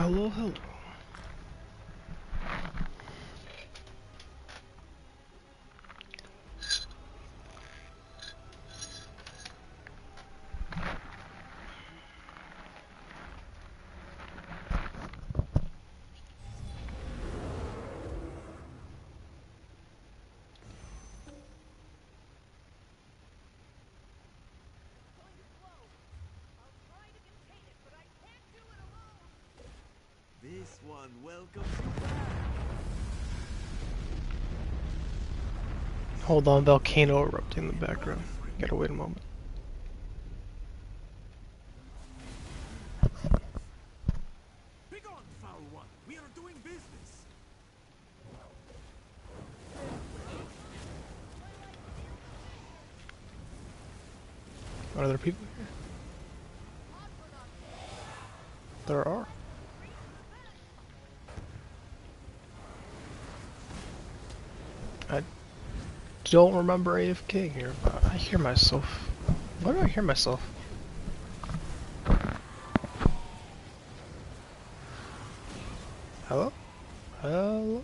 Hello, hello. This one welcomes you back. Hold on, volcano erupting in the background. Gotta wait a moment. Begone, foul one. We are doing business. Are there people here? There are. I don't remember AFK here, but I hear myself. Why do I hear myself? Hello? Hello?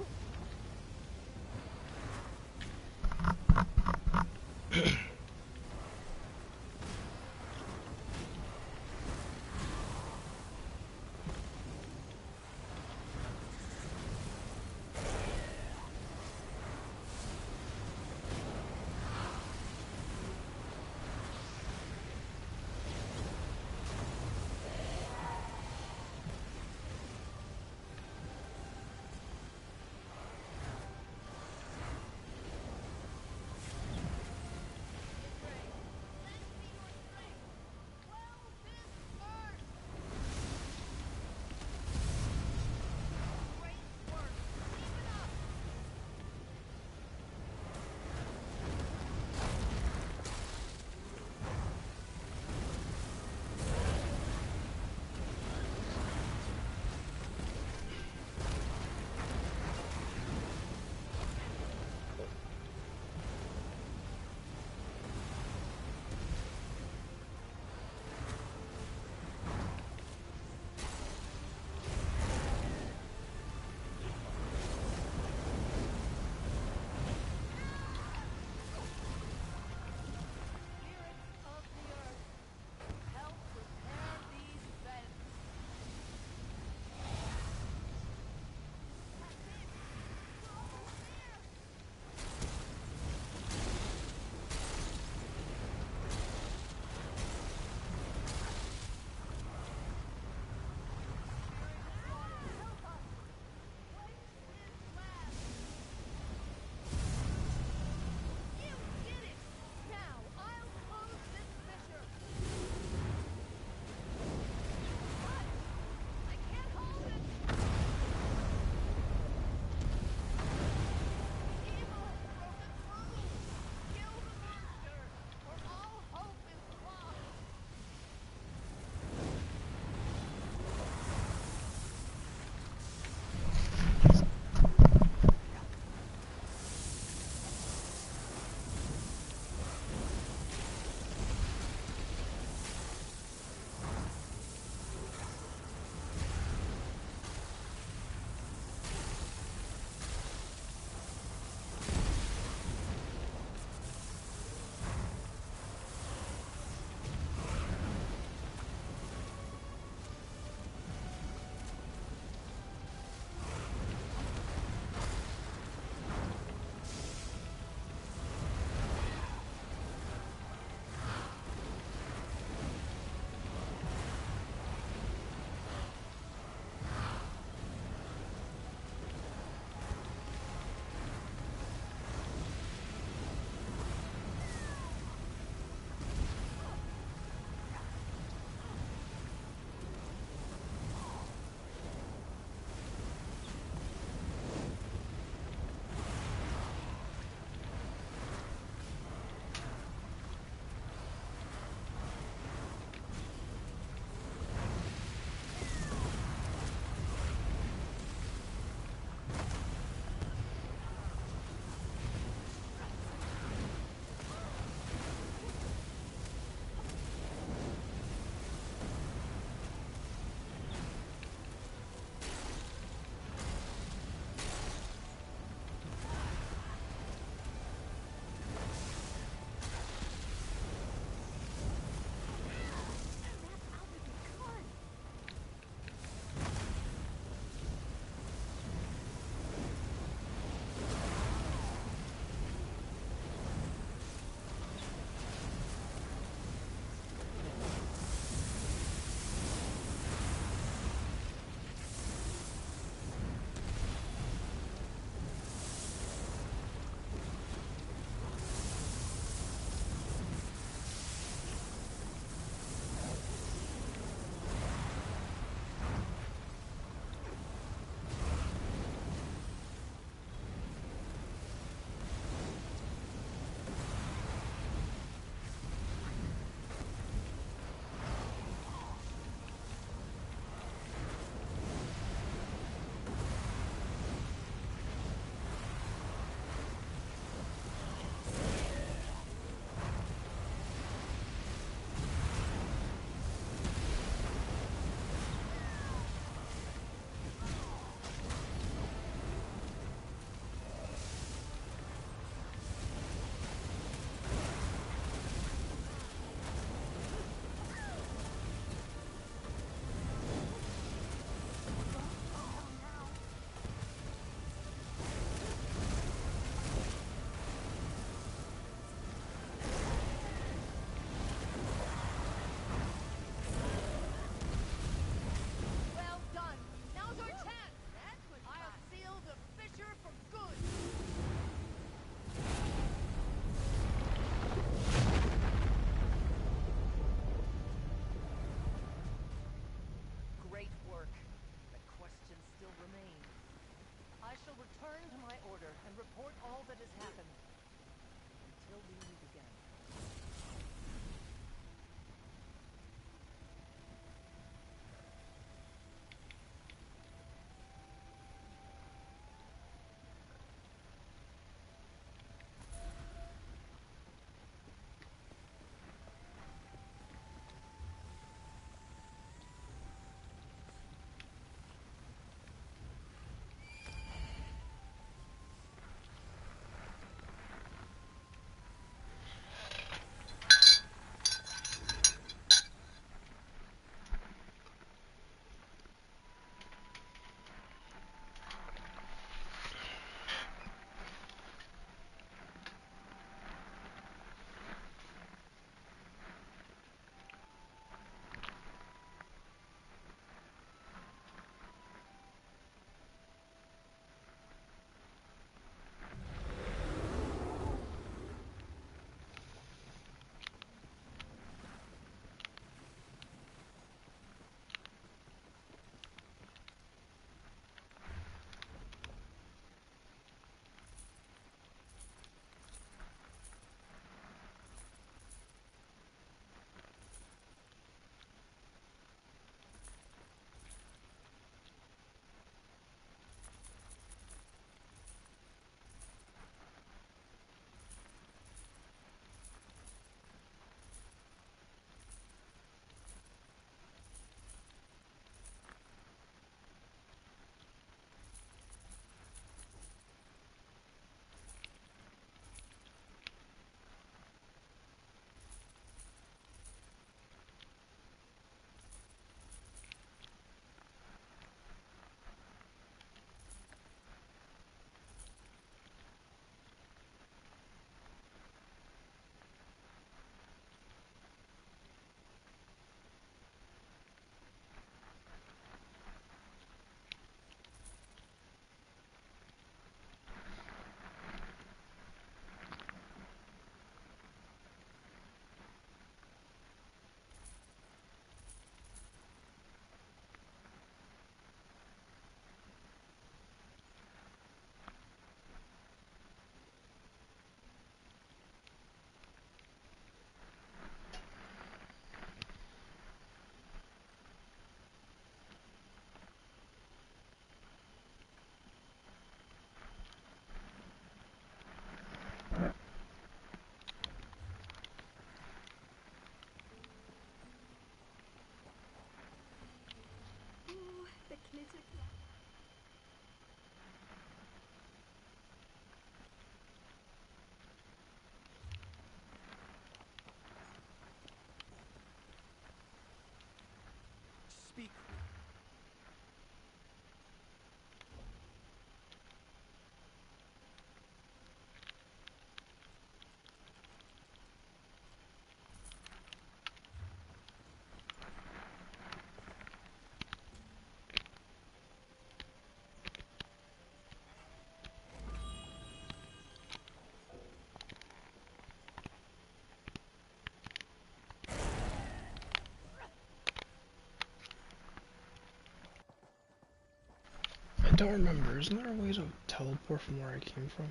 don't remember. Isn't there a way to teleport from where I came from?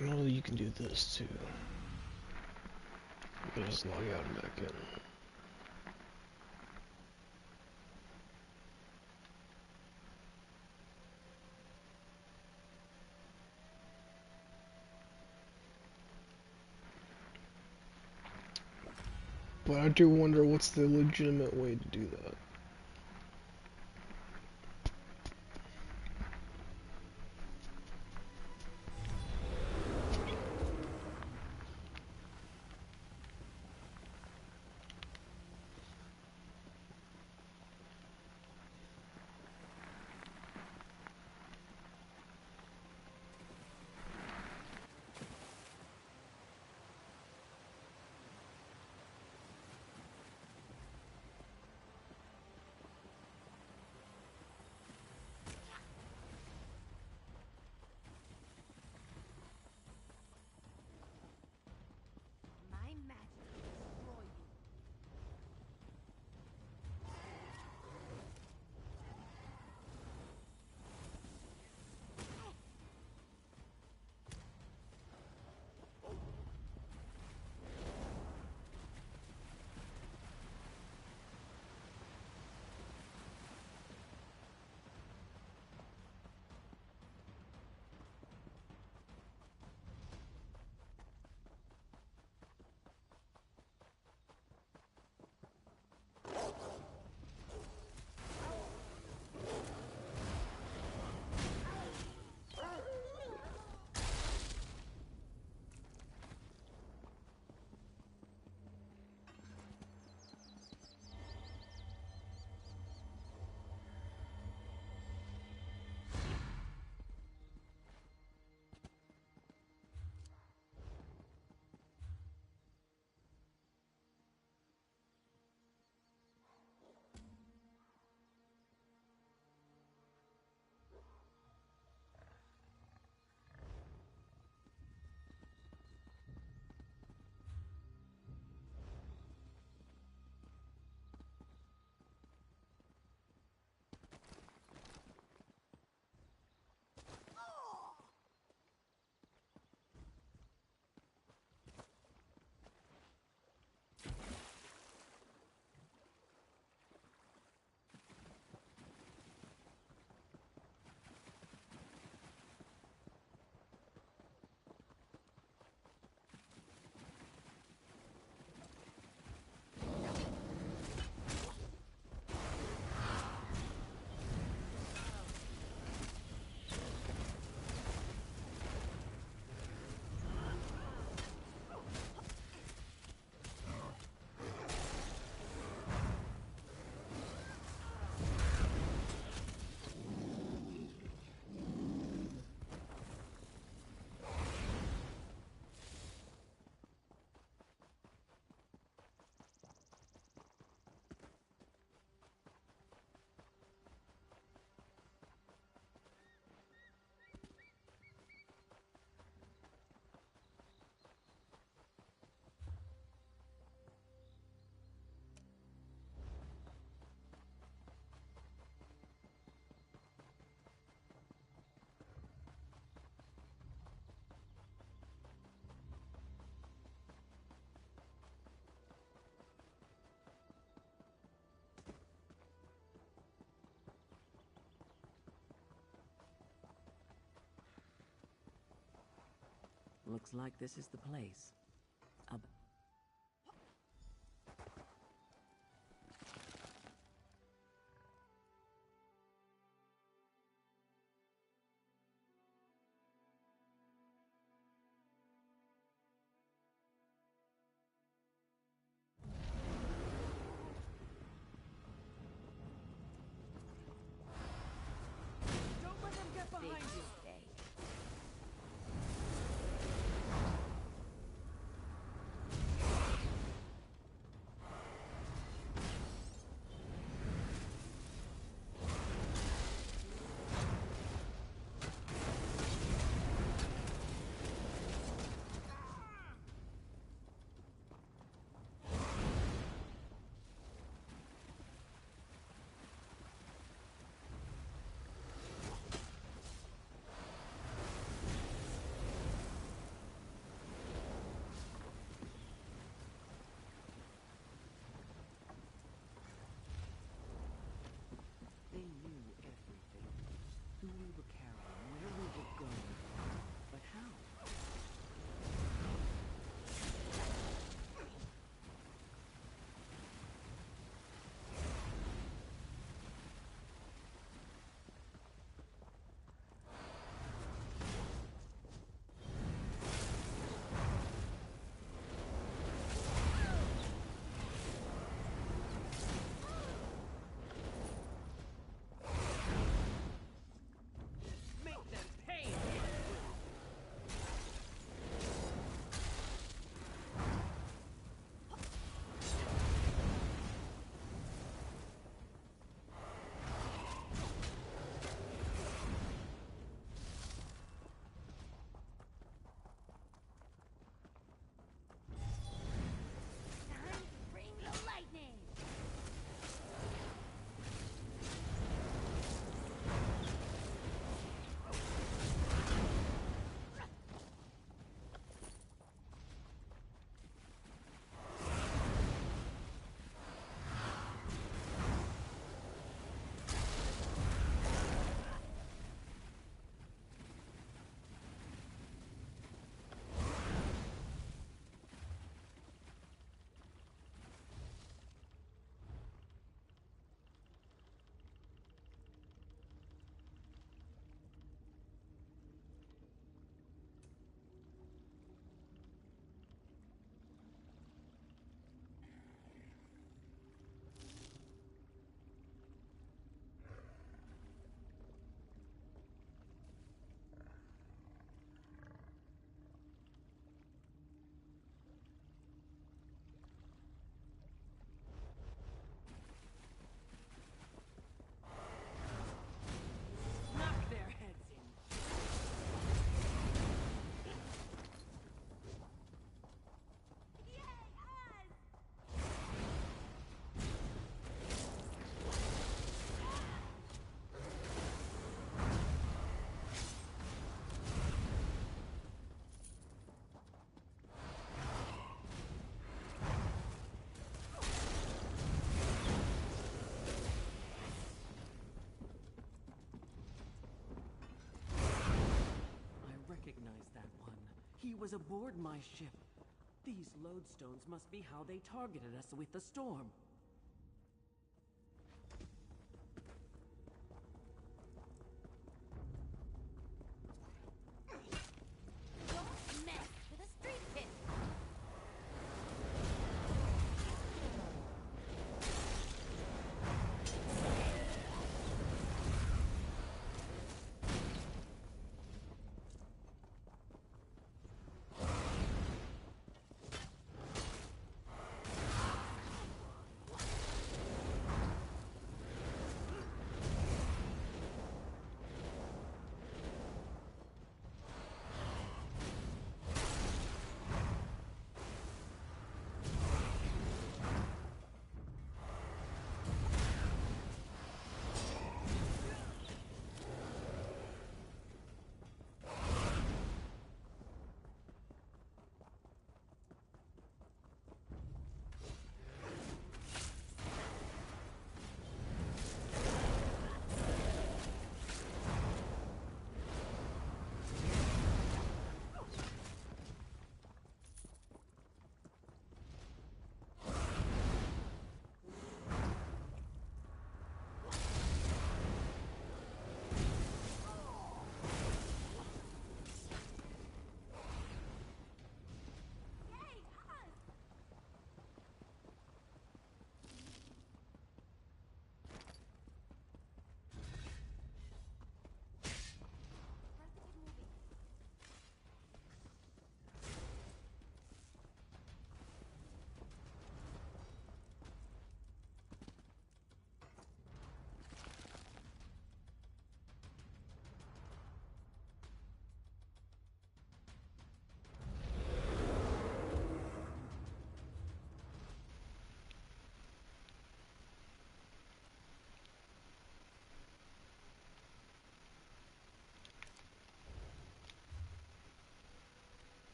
I know you can do this too. You can just log out and back in. But I do wonder what's the legitimate way to do that. My magic will destroy you. Looks like this is the place. Don't let them get behind you. who we were carrying, where we were going. But how? Make them pay! Time to bring the lightning! Knock their heads in. Yay, us! I recognize that one. He was aboard my ship. These lodestones must be how they targeted us with the storm. Don't mess with a street pit!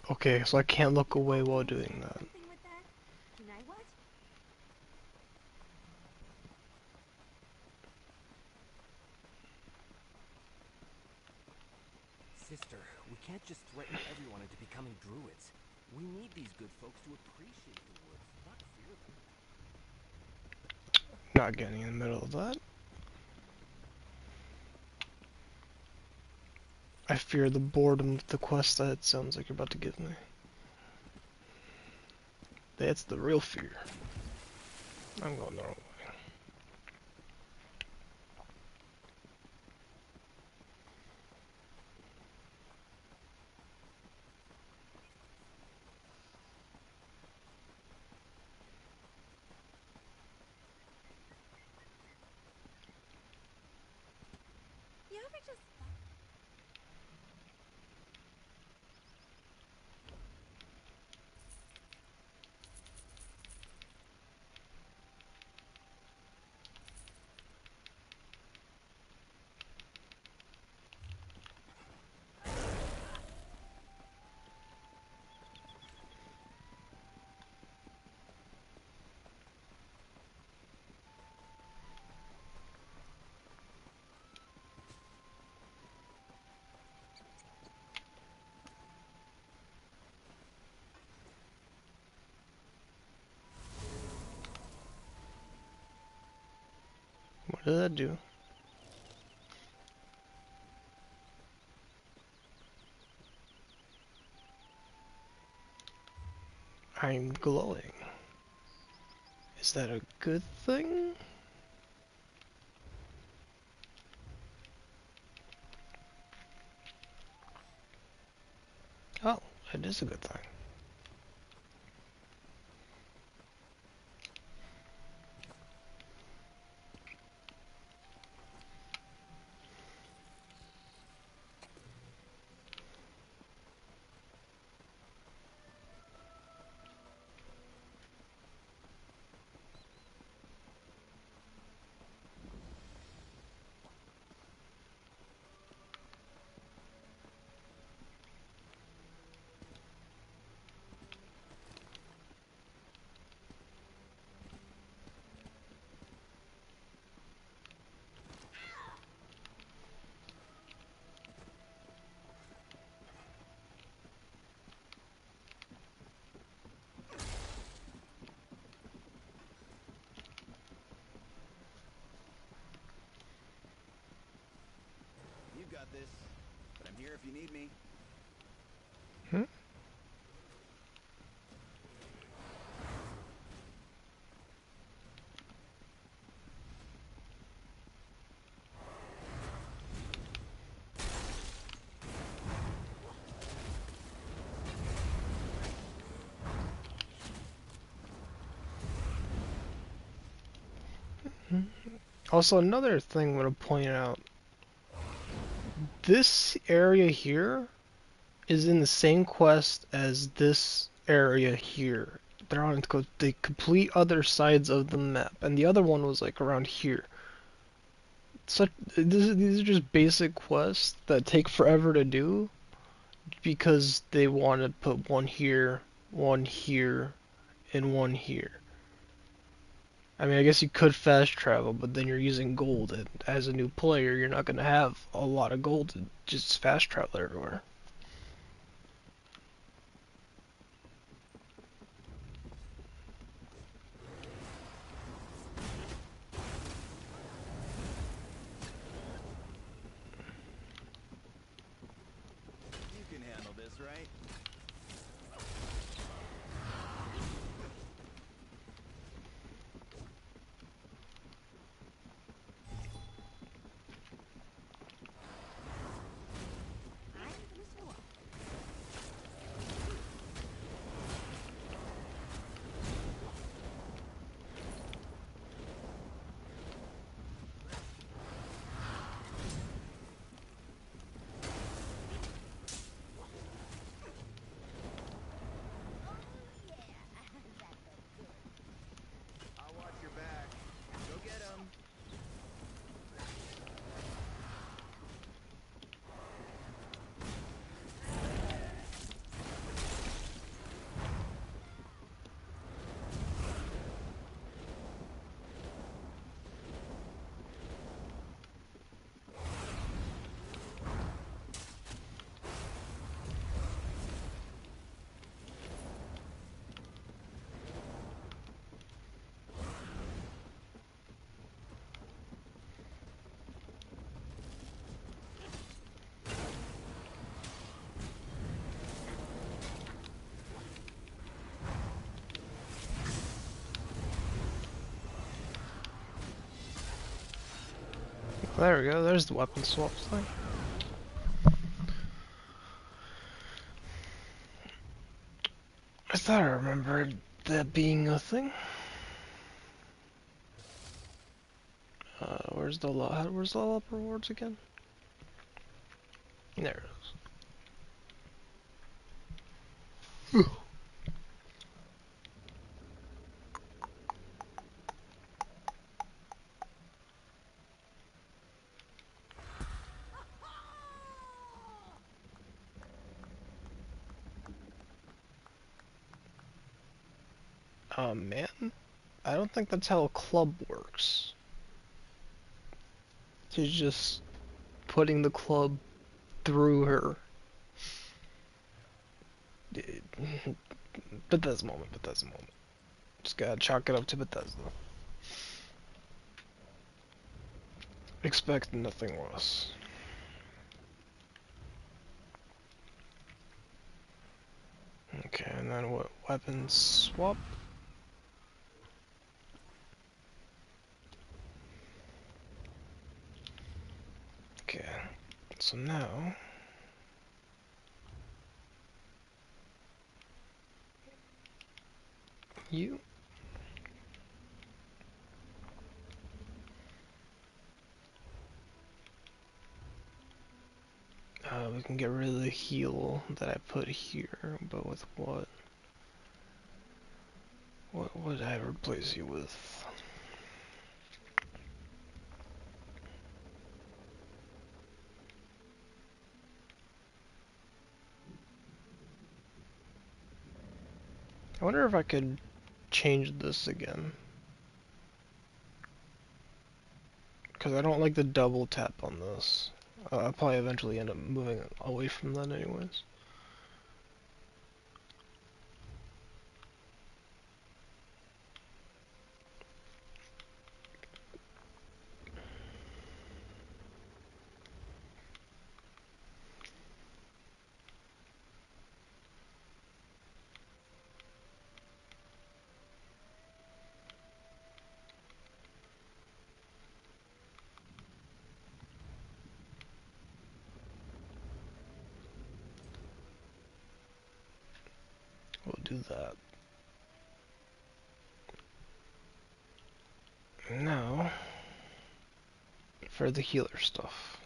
Okay, so I can't look away while doing that. Something with that? Can I watch? Sister, we can't just threaten everyone into becoming druids. We need these good folks to appreciate the woods, not fear them. Not getting in the middle of that. I fear the boredom of the quest that it sounds like you're about to give me. That's the real fear. I'm going the wrong way. You ever just What did that do? I'm glowing. Is that a good thing? Oh, it is a good thing. You got this, but I'm here if you need me. Hmm? Also, another thing I'm going to point out. This area here is in the same quest as this area here. They're on the complete other sides of the map, and the other one was like around here. These are just basic quests that take forever to do because they want to put one here, and one here. I mean, I guess you could fast travel, but then you're using gold, and as a new player, you're not going to have a lot of gold to just fast travel everywhere. You can handle this, right? I'm gonna There we go, there's the weapon swap thing. I thought I remembered that being a thing. Where's the level up rewards again? There it is. Oh man, I don't think that's how a club works. She's just putting the club through her. Bethesda moment, Bethesda moment. Just gotta chalk it up to Bethesda. Expect nothing less. Okay, and then what? Weapons swap? Okay, so now... You... we can get rid of the heal that I put here, but with what? What would I replace you with? I wonder if I could change this again. Because I don't like the double tap on this. I'll probably eventually end up moving away from that anyways. We'll do that. Now, for the healer stuff.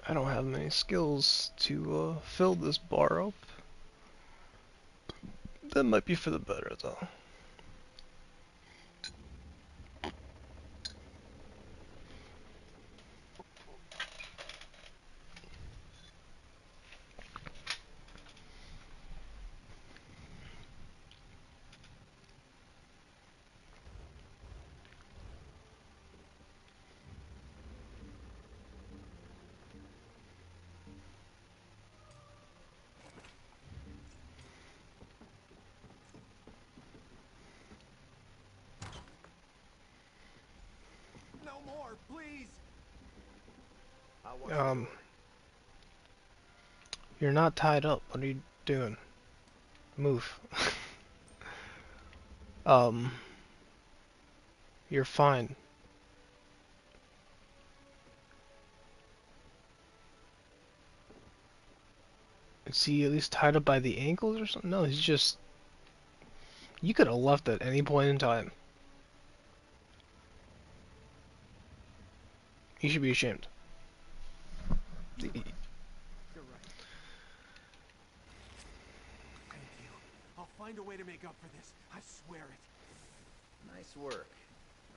I don't have many skills to fill this bar up. That might be for the better though. No more, please. I'll watch the door. You're not tied up. What are you doing? Move. You're fine. Is he at least tied up by the ankles or something? No, he's just... You could have left at any point in time. You should be ashamed. You're right. Thank you. I'll find a way to make up for this. I swear it. Nice work.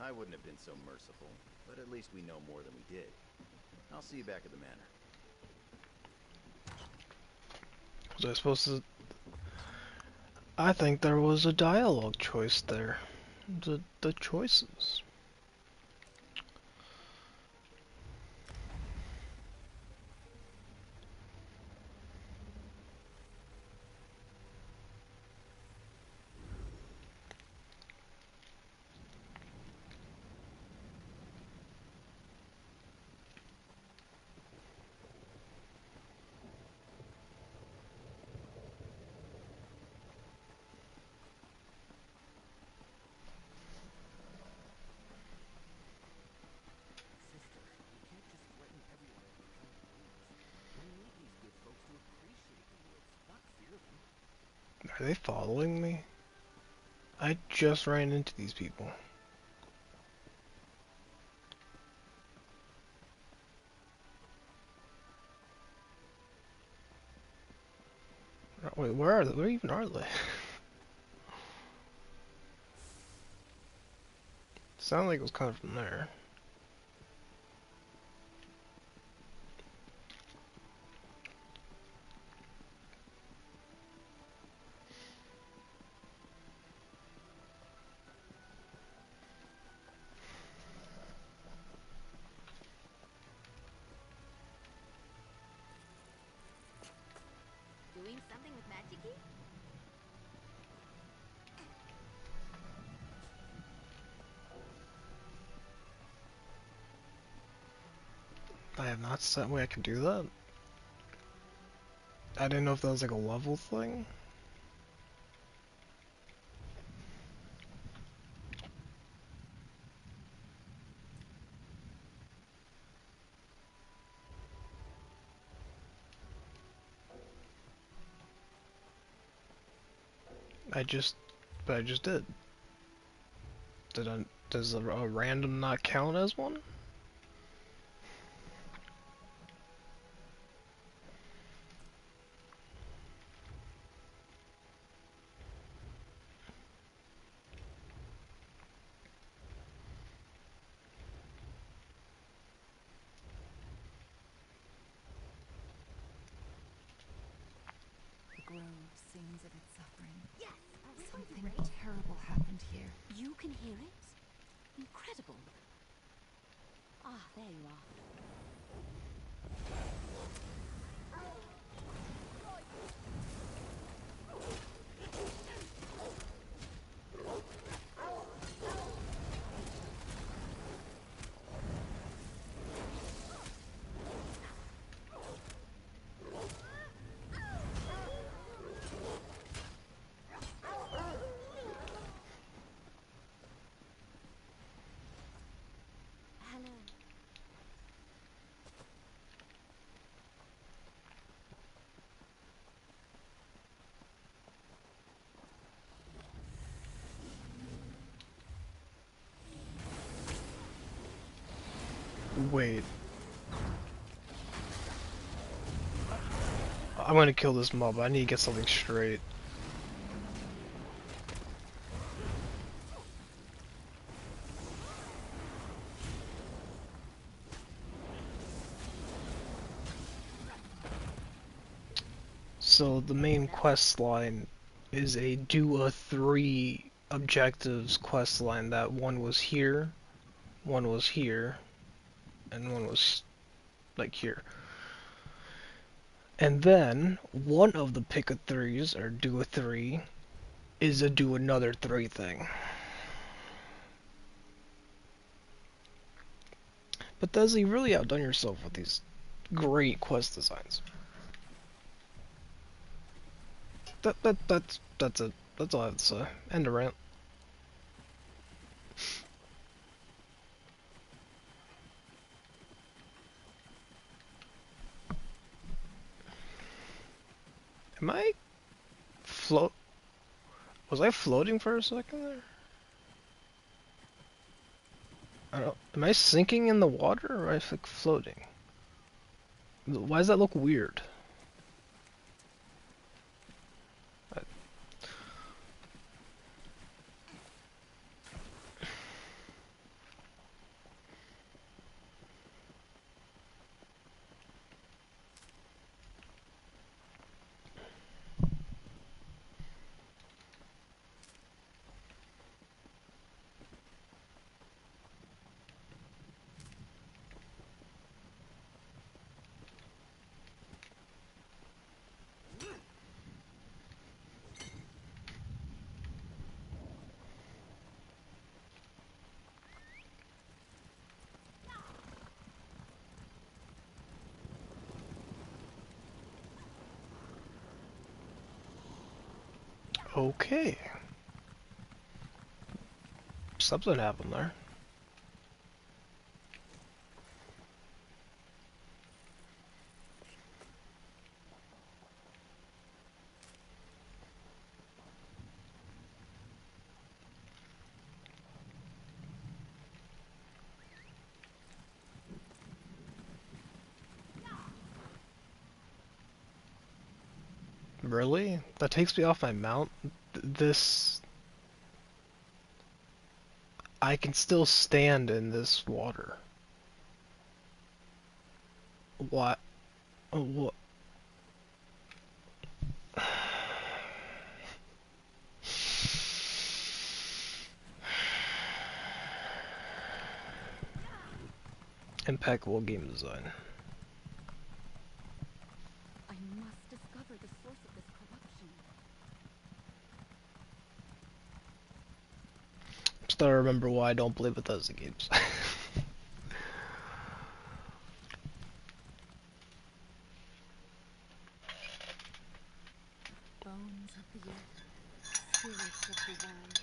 I wouldn't have been so merciful, but at least we know more than we did. I'll see you back at the manor. Was I supposed to... I think there was a dialogue choice there. The choices. Are they following me? I just ran into these people. Wait, where are they? Where even are they? Sounded like it was coming from there. Doing something with Magicy? I have not set way I can do that. I didn't know if that was like a level thing. But I just did. Does a random not count as one? The grove sings of its suffering. Yes! Are we going to Something raid? terrible happened here. You can hear it? Incredible. Ah, there you are. Hello. Wait. I'm gonna kill this mob. I need to get something straight. So the main quest line is a do a 3 objectives quest line. That one was here, one was here, and one was like here. And then one of the pick a 3s or do a 3 is a do another 3 thing. But Desi, you really outdone yourself with these great quest designs. That's it. That's all I have to say. End of rant. Am I float? Was I floating for a second there? I don't. Am I sinking in the water or am I like floating? Why does that look weird? Okay. Something happened there. Really? That takes me off my mount? This... I can still stand in this water. What? What? Impeccable game design. I must discover the source of this corruption. Just gotta remember why I don't play Bethesda games. Bones of the earth, spirits of the wild,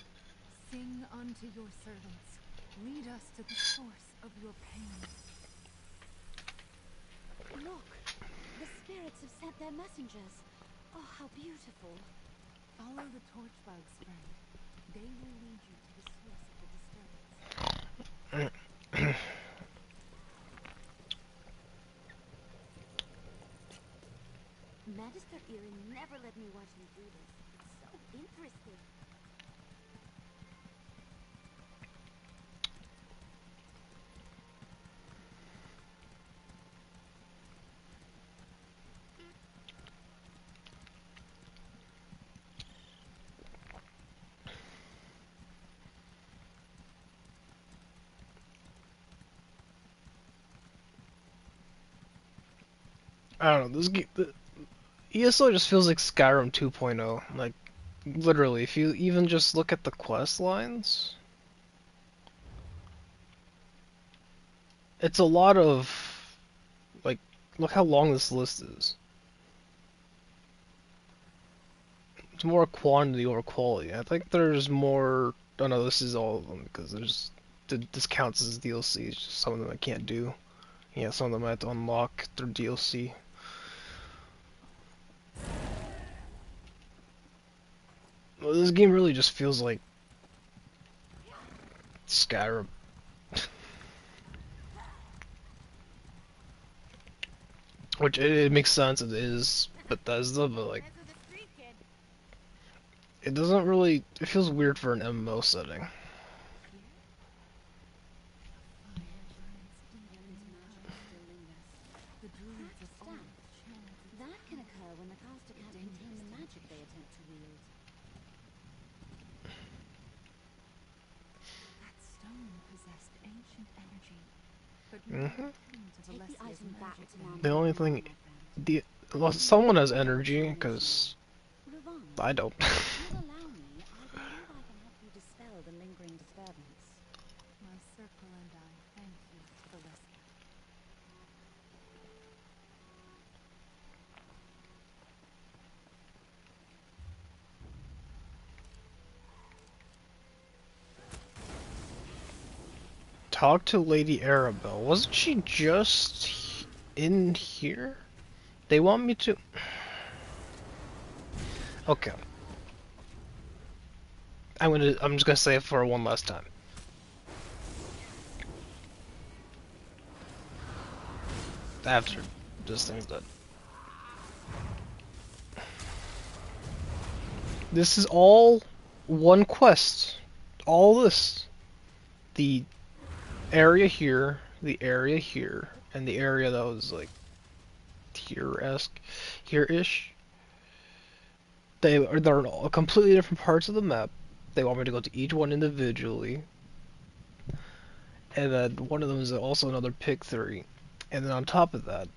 sing unto your servants. Lead us to the source of your pain. Look! The spirits have sent their messengers. Oh, how beautiful. Follow the torch bugs, friend. They will lead you to the source of the disturbance. Magister Erin never let me watch me do this. It's so interesting. I don't know, this game... ESO just feels like Skyrim 2.0. Like, literally, if you even just look at the quest lines... It's a lot of... Like, look how long this list is. It's more quantity over quality. I think there's more... Oh no, this is all of them, because there's... This counts as DLC, it's just some of them I can't do. Yeah, some of them I have to unlock through DLC. Well, this game really just feels like... Skyrim. Which, it makes sense, it is Bethesda, but like... It doesn't really... It feels weird for an MMO setting. The druids of old That chanted That can occur when the caster can't contain the magic they attempt to wield. that stone possessed ancient energy, but Mhm. to Take the Valesia's item back magic to Mount The only Ravana, thing... my friend. Well, someone has energy, because... Ravana, I don't. if you'll allow me, I believe I can help you dispel the lingering disturbance. My circle and I thank you, Valesia. Talk to Lady Arabelle. Wasn't she just in here? They want me to... Okay. I'm just gonna say it for one last time. After this thing's done. This is all one quest. All this. The area here, the area here, and the area that was like here-esque, here-ish. They're all completely different parts of the map. They want me to go to each one individually. And then one of them is also another pick 3. And then on top of that,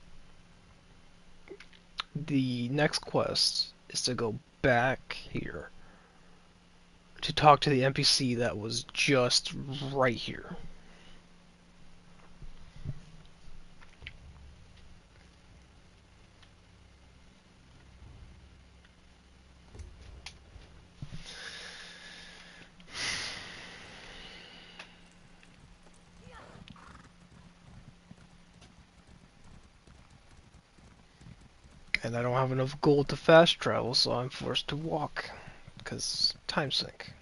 the next quest is to go back here to talk to the NPC that was just right here. And I don't have enough gold to fast travel, so I'm forced to walk. Because time sink.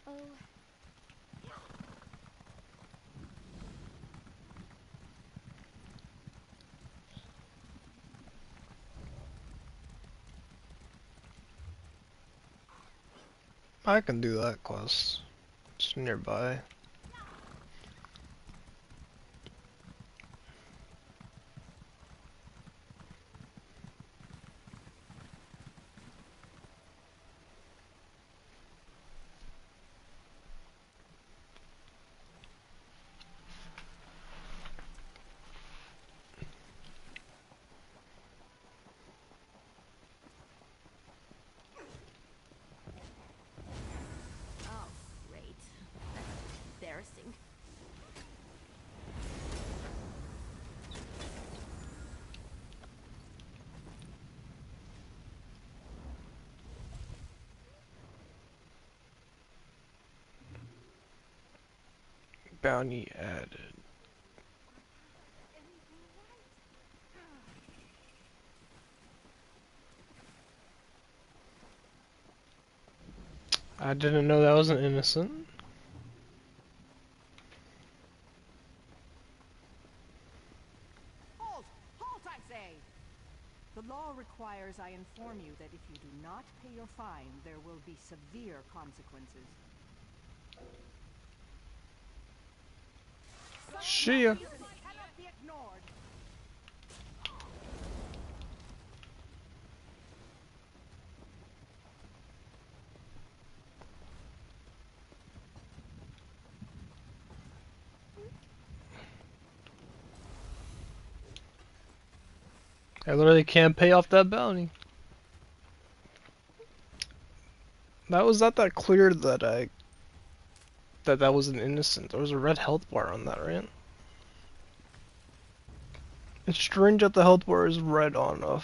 Oh, I can do that quest. It's nearby. oh, great. That's embarrassing. Bounty added. I didn't know that was an innocent. Halt! Halt, I say! The law requires I inform you that if you do not pay your fine, there will be severe consequences. See ya. This cannot be ignored. I literally can't pay off that bounty. That was not that clear that that was an innocent. There was a red health bar on that, right? It's strange that the health bar is red on a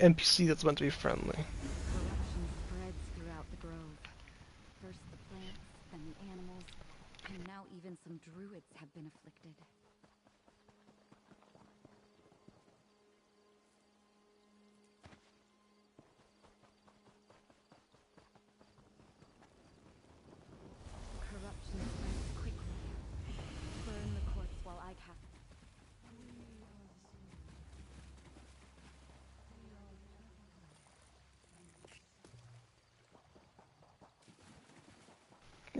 NPC that's meant to be friendly. Corruption spreads throughout the grove. First the plants, then the animals, and now even some druids have been afflicted. Corruption spreads quickly. Burn the corpse while I cast.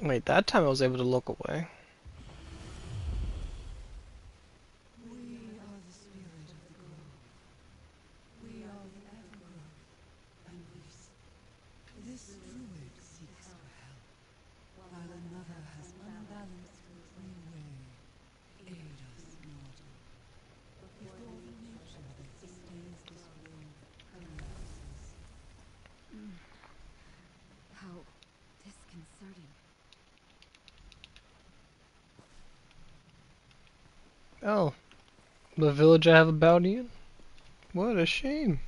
Wait, that time I was able to look away. This druid seeks for help, while another has unbalanced the free way. Aid us, mortal, before the nature that sustains this world collapses. How disconcerting. Oh, the village I have a bounty in? What a shame.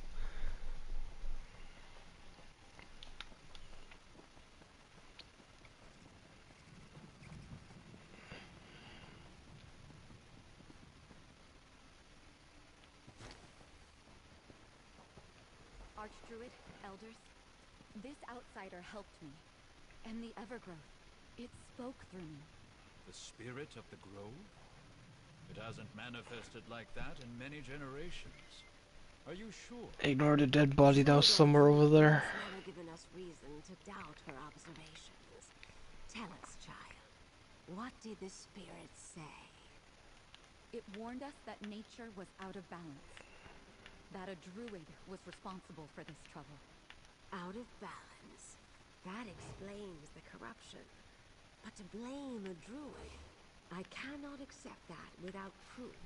Archdruid, elders, this outsider helped me. And the Evergrowth, it spoke through me. The spirit of the grove? It hasn't manifested like that in many generations. Are you sure? Ignore the dead body that was somewhere over there. Has never given us reason to doubt her observations. Tell us, child, what did the spirit say? It warned us that nature was out of balance. That a druid was responsible for this trouble. Out of balance. That explains the corruption. But to blame a druid, I cannot accept that without proof.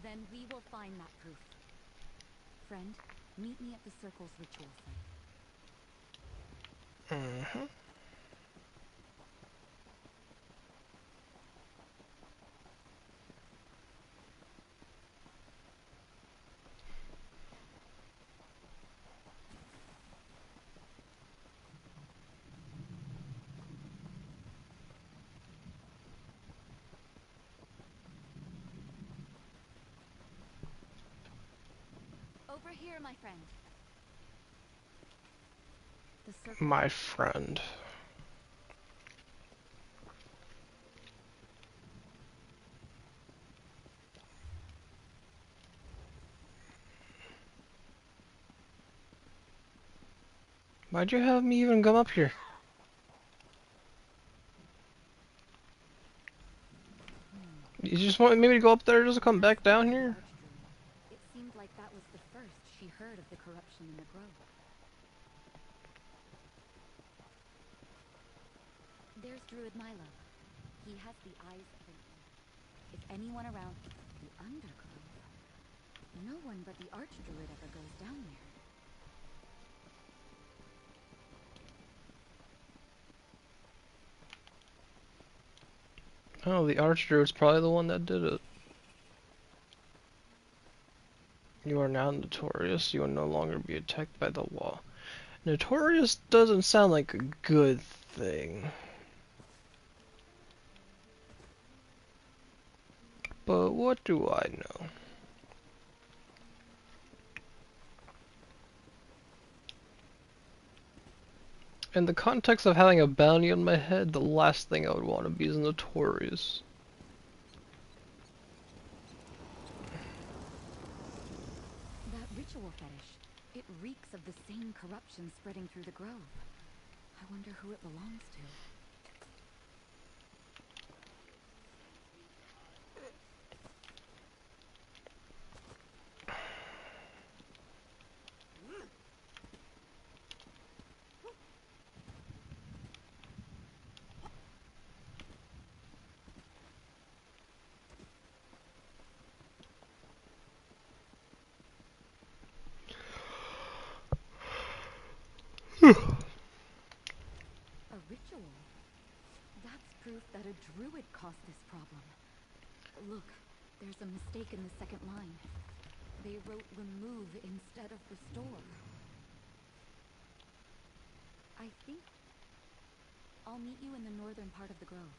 Then we will find that proof. Friend, meet me at the Circle's ritual site. Mm-hmm. Over here, my friend. The Circle. My friend. Why'd you have me even come up here? You just want me to go up there just to come back down here? It seemed like that was the first she heard of the corruption in the grove. There's Druid Milo. He has the eyes of an eagle. If anyone around the Undergrove, no one but the Archdruid ever goes down there. Oh, the Archdruid's probably the one that did it. You are now notorious. You will no longer be attacked by the law. Notorious doesn't sound like a good thing. But what do I know? In the context of having a bounty on my head, the last thing I would want to be is notorious. That ritual fetish, it reeks of the same corruption spreading through the grove. I wonder who it belongs to. A ritual? That's proof that a druid caused this problem. Look, there's a mistake in the second line. They wrote remove instead of restore. I think I'll meet you in the northern part of the grove.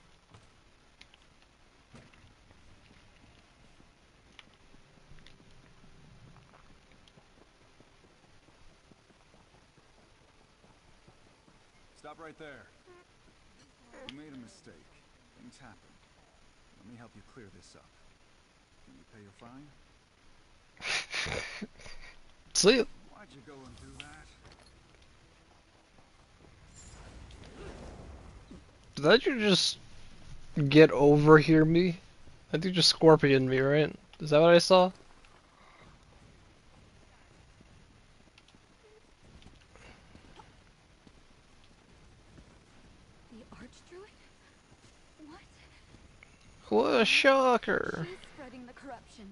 Stop right there. You made a mistake. Things happen. Let me help you clear this up. Can you pay your fine? See ya. Why'd you go and do that? Did you just get over here me? I think you just scorpion me, right? Is that what I saw? The Archdruid? What? What a shocker! She's spreading the corruption.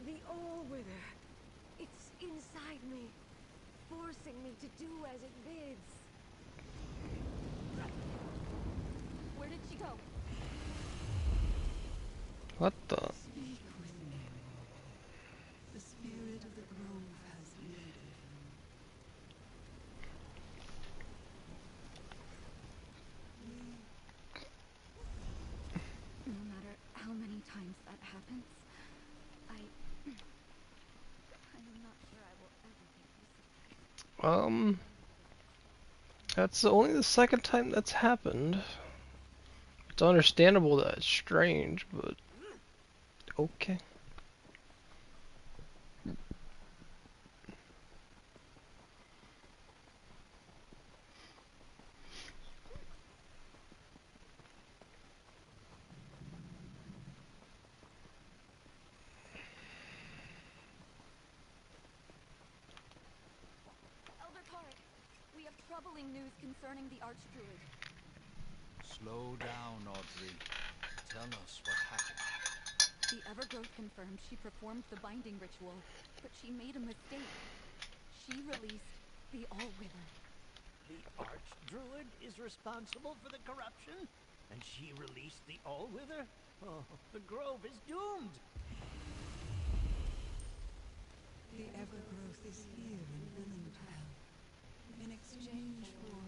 The All-Wither. It's inside me, forcing me to do as it bids. Where did she go? What the? Speak with me. The spirit of the grove has need of you. No matter how many times that happens, I'm not sure I will ever get used to that. That's only the second time that's happened. It's understandable that it's strange, but okay. Elder Tarek, we have troubling news concerning the Archdruid. Slow down, Audrey. Tell us what happened. The Evergrowth confirmed she performed the binding ritual, but she made a mistake. She released the All-Wither. The Archdruid is responsible for the corruption? And she released the All-Wither? Oh, the Grove is doomed! The Evergrowth is here and willing to help, in exchange for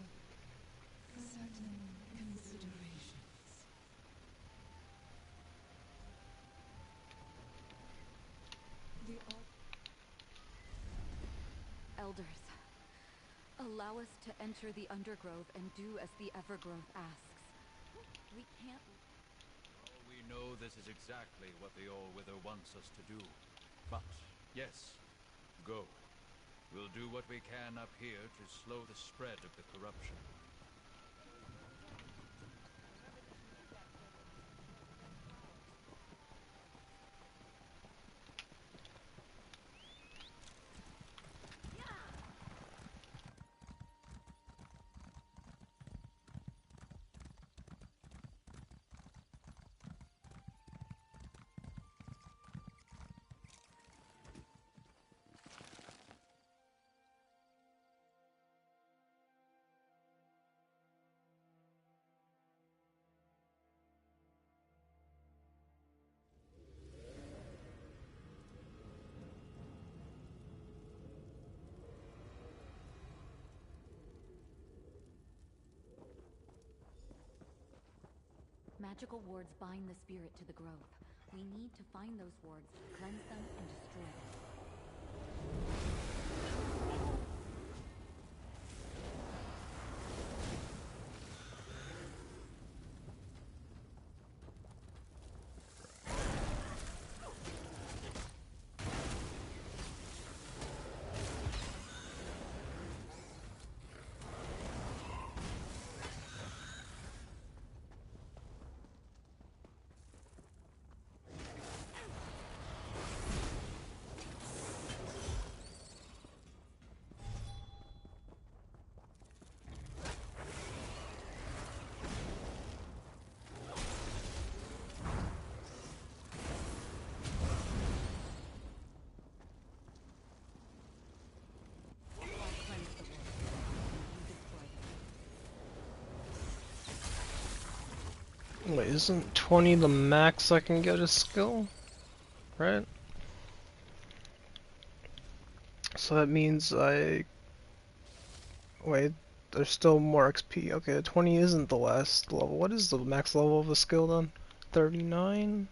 certain considerations. Elders, allow us to enter the Undergrove and do as the Evergrowth asks. We can't... Oh, we know this is exactly what the All-Wither wants us to do. But, yes, go. We'll do what we can up here to slow the spread of the corruption. Magical wards bind the spirit to the grove. We need to find those wards, cleanse them, and destroy them. Wait, isn't 20 the max I can get a skill? Right? So that means I... Wait, there's still more XP. Okay, 20 isn't the last level. What is the max level of a skill then? 39?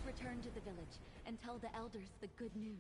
Return to the village and tell the elders the good news.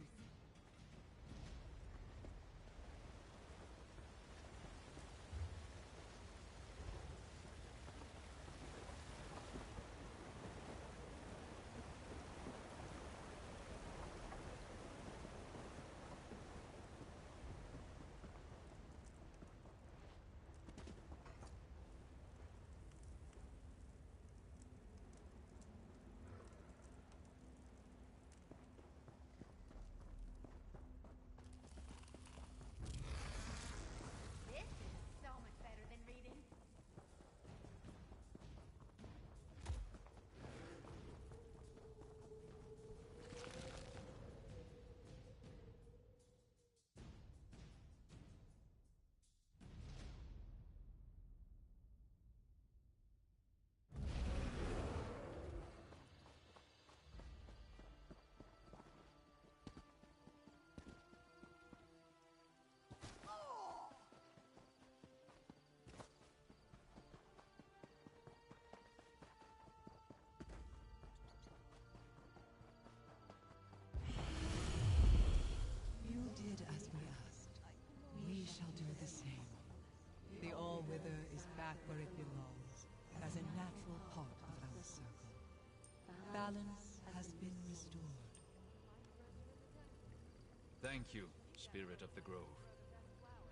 Thank you, Spirit of the Grove.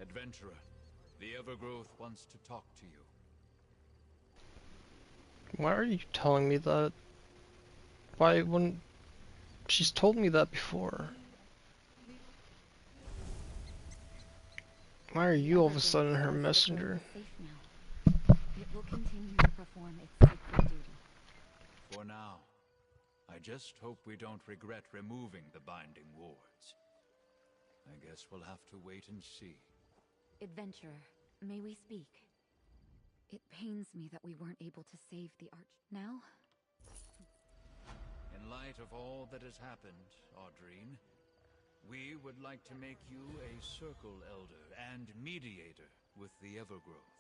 Adventurer, the Evergrowth wants to talk to you. Why are you telling me that? Why wouldn't... She's told me that before. Why are you all of a sudden her messenger? It will continue to perform its sacred duty. For now, I just hope we don't regret removing the binding wards. I guess we'll have to wait and see. Adventurer, may we speak? It pains me that we weren't able to save the Arch... Now? In light of all that has happened, Audrine, we would like to make you a Circle Elder and Mediator with the Evergrowth.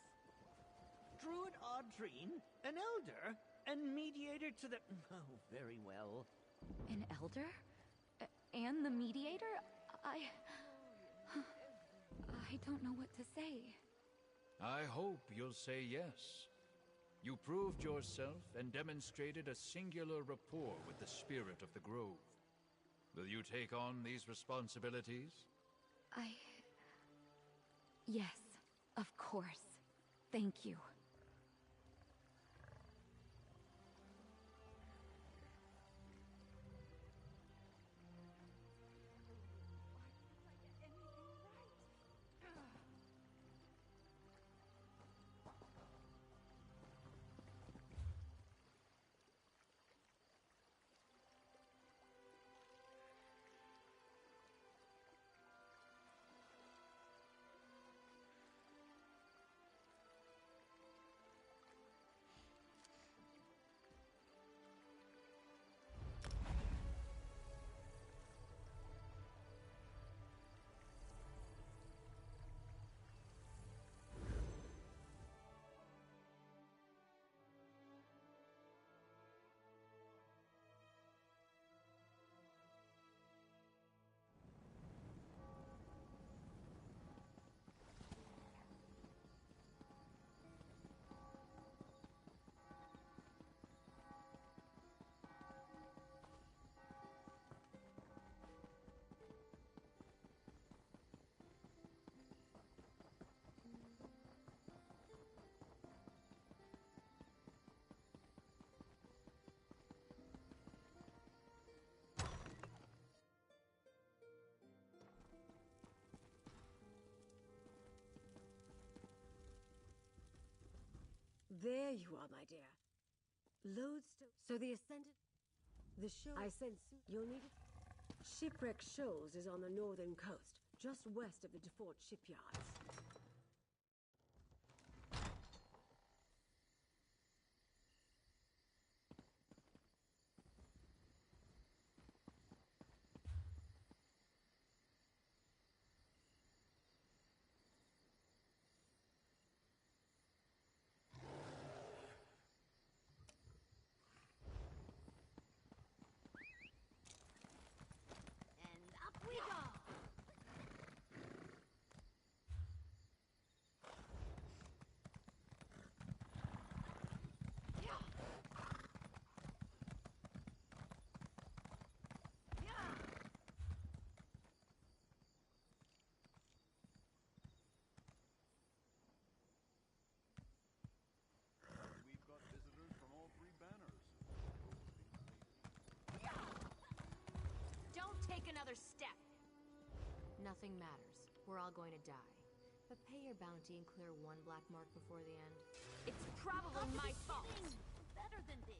Druid Audrine, an elder, and mediator to the... Oh, very well. An elder? And the mediator? I don't know what to say. I hope you'll say yes. You proved yourself and demonstrated a singular rapport with the Spirit of the Grove. Will you take on these responsibilities? Yes, of course. Thank you. There you are, my dear. Lodestone. So the Ascendant... The show... I sense you'll need it. Shipwreck Shoals is on the northern coast, just west of the Defort shipyards. Take another step. Nothing matters. We're all going to die. But pay your bounty and clear one black mark before the end. It's probably my fault. Better than this.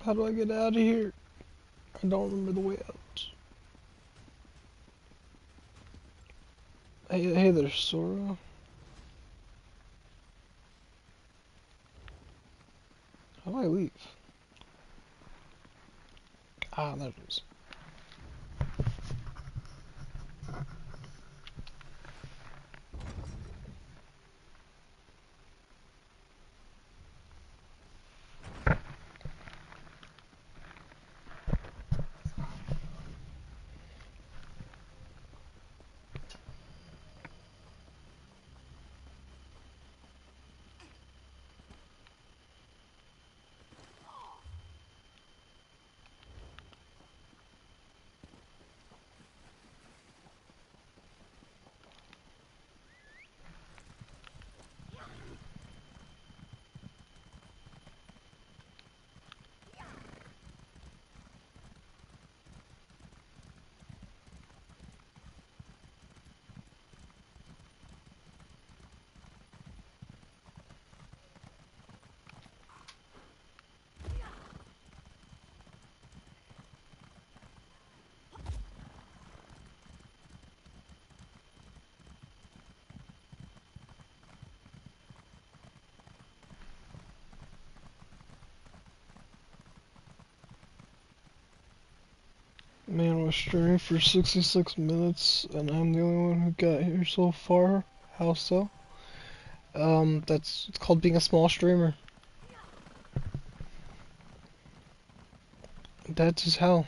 How do I get out of here? I don't remember the way out. Hey there, Sora. How do I leave? Ah, there it is. Man, we're streaming for 66 minutes, and I'm the only one who got here so far. How so? It's called being a small streamer. That's just how.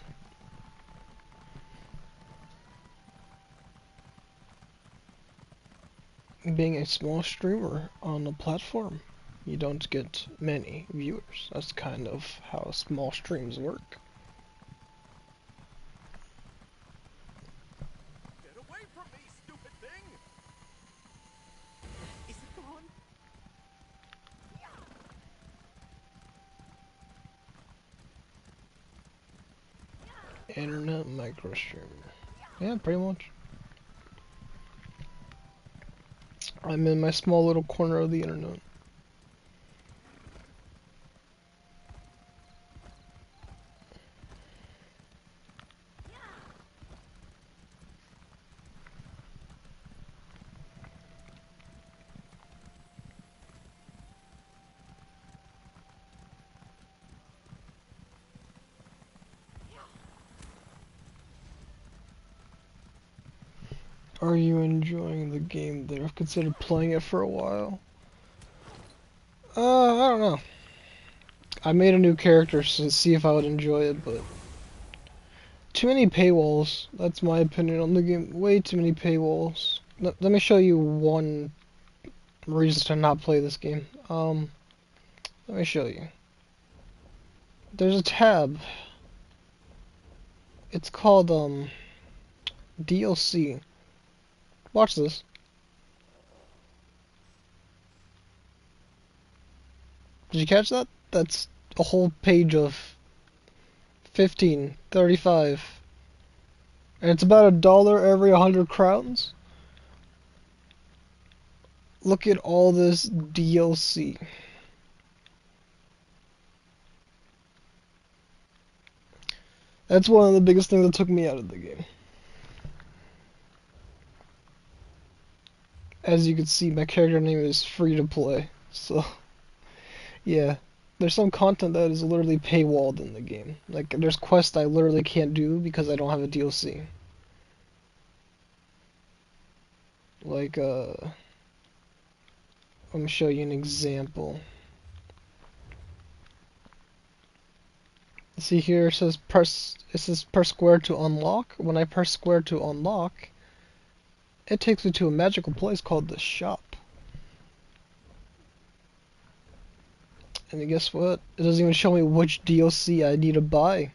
Being a small streamer on a platform, you don't get many viewers. That's kind of how small streams work. Get away from me, stupid thing! Is it gone? Internet micro streamer. Yeah, pretty much. I'm in my small little corner of the internet. Are you enjoying the game there? I've considered playing it for a while. I don't know. I made a new character to see if I would enjoy it, but too many paywalls. That's my opinion on the game. Way too many paywalls. Let me show you one reason to not play this game. Let me show you. There's a tab. It's called DLC. Watch this. Did you catch that? That's a whole page of 15.35. And it's about $1 every 100 crowns. Look at all this DLC. That's one of the biggest things that took me out of the game. As you can see, my character name is free to play. So, yeah. There's some content that is literally paywalled in the game. Like, there's quests I literally can't do because I don't have a DLC. Like, let me show you an example. See here, it says press square to unlock. When I press square to unlock, it takes me to a magical place called the shop. And guess what? It doesn't even show me which DLC I need to buy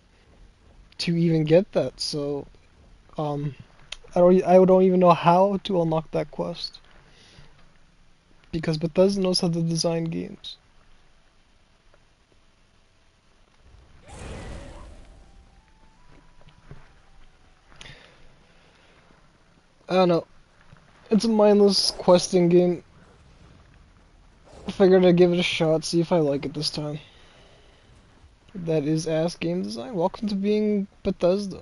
to even get that. So, I don't even know how to unlock that quest because Bethesda knows how to design games. I don't know. It's a mindless questing game. I figured I'd give it a shot, see if I like it this time. That is Ass Game Design. Welcome to being Bethesda.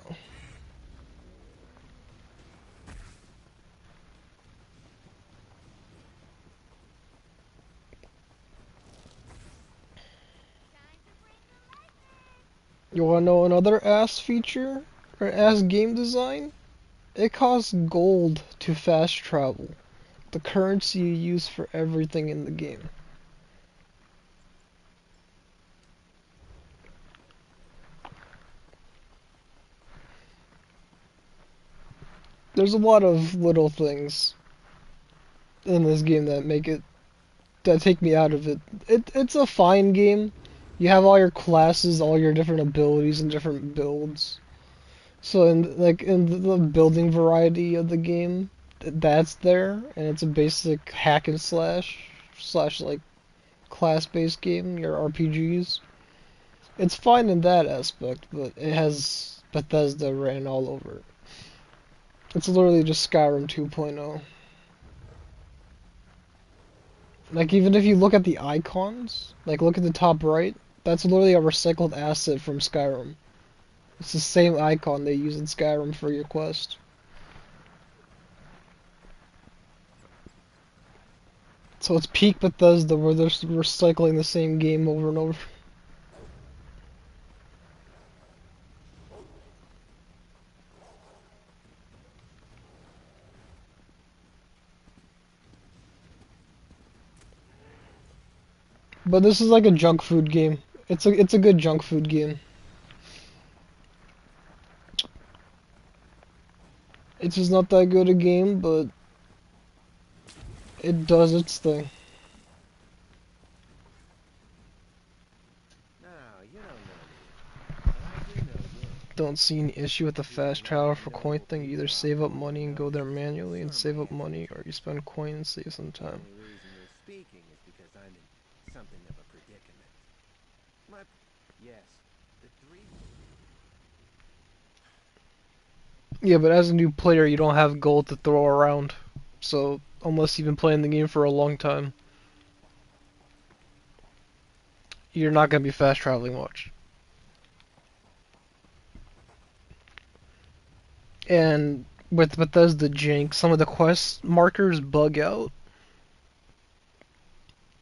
You wanna know another ass feature? Or ass game design? It costs gold to fast travel. The currency you use for everything in the game. There's a lot of little things in this game that take me out of it. It's a fine game. You have all your classes, all your different abilities and different builds. So in the building variety of the game, that's there, and it's a basic hack and slash like class-based game, your RPGs. It's fine in that aspect, but it has Bethesda written all over it. It's literally just Skyrim 2.0. Like, even if you look at the icons, like look at the top right, that's literally a recycled asset from Skyrim. It's the same icon they use in Skyrim for your quest. So it's peak Bethesda where they're recycling the same game over and over. But this is like a junk food game. It's a good junk food game. It's just not that good a game, but it does its thing. Don't see any issue with the fast travel for coin thing. You either save up money and go there manually and save up money, or you spend coin and save some time. Speaking is because I'm in something of a predicament. Yes, the three. Yeah, but as a new player, you don't have gold to throw around. So, unless you've been playing the game for a long time, you're not going to be fast traveling much. And with Bethesda Jank, some of the quest markers bug out.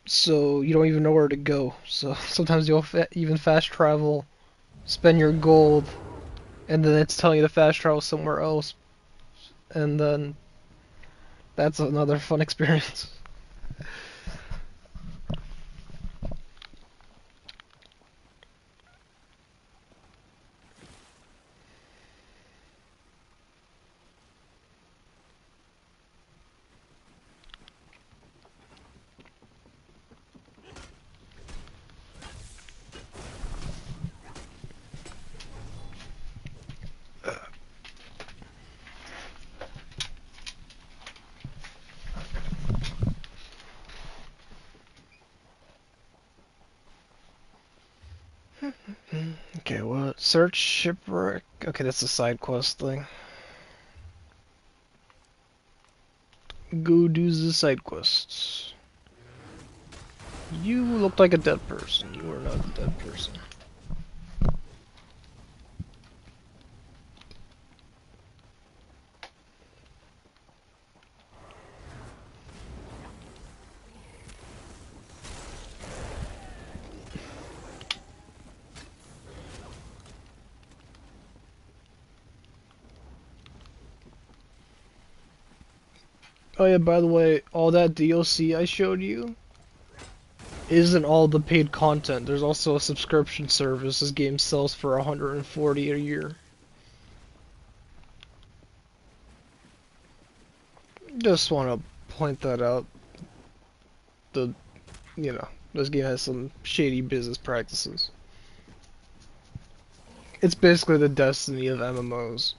So, you don't even know where to go. So, sometimes you'll even fast travel, spend your gold, and then it's telling you to fast travel somewhere else. And then that's another fun experience. Okay, what? Search shipwreck. Okay, that's a side quest thing. Go do the side quests. You look like a dead person. You are not a dead person. Oh yeah, by the way, all that DLC I showed you isn't all the paid content. There's also a subscription service. This game sells for 140 a year. Just want to point that out. This game has some shady business practices. It's basically the Destiny of MMOs.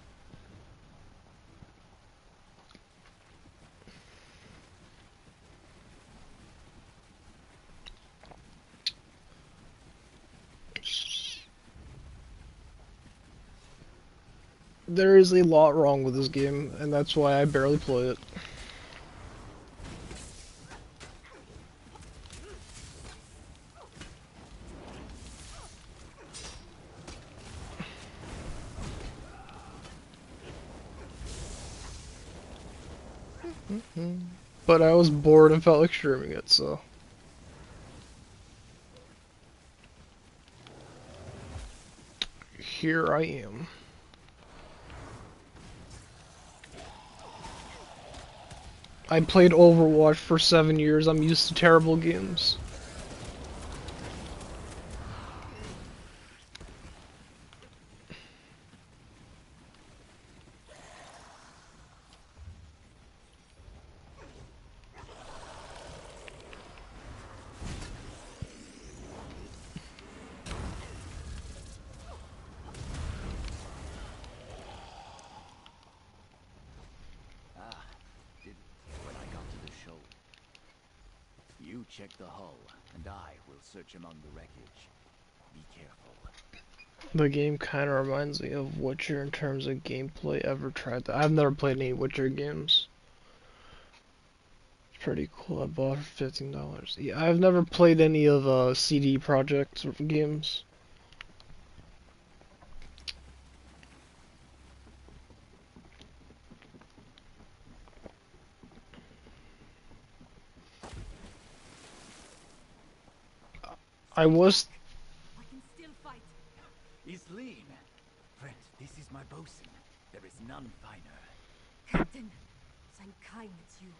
There is a lot wrong with this game, and that's why I barely play it. But I was bored and felt like streaming it, so... Here I am. I played Overwatch for 7 years. I'm used to terrible games. You check the hull, and I will search among the wreckage. Be careful. The game kind of reminds me of Witcher in terms of gameplay. Ever tried that? I've never played any Witcher games. It's pretty cool. I bought it for $15. Yeah, I've never played any of CD Projekt games. I was. I can still fight. Isleen! Friend, this is my bosun. There is none finer. Captain, sein Kain, it's you.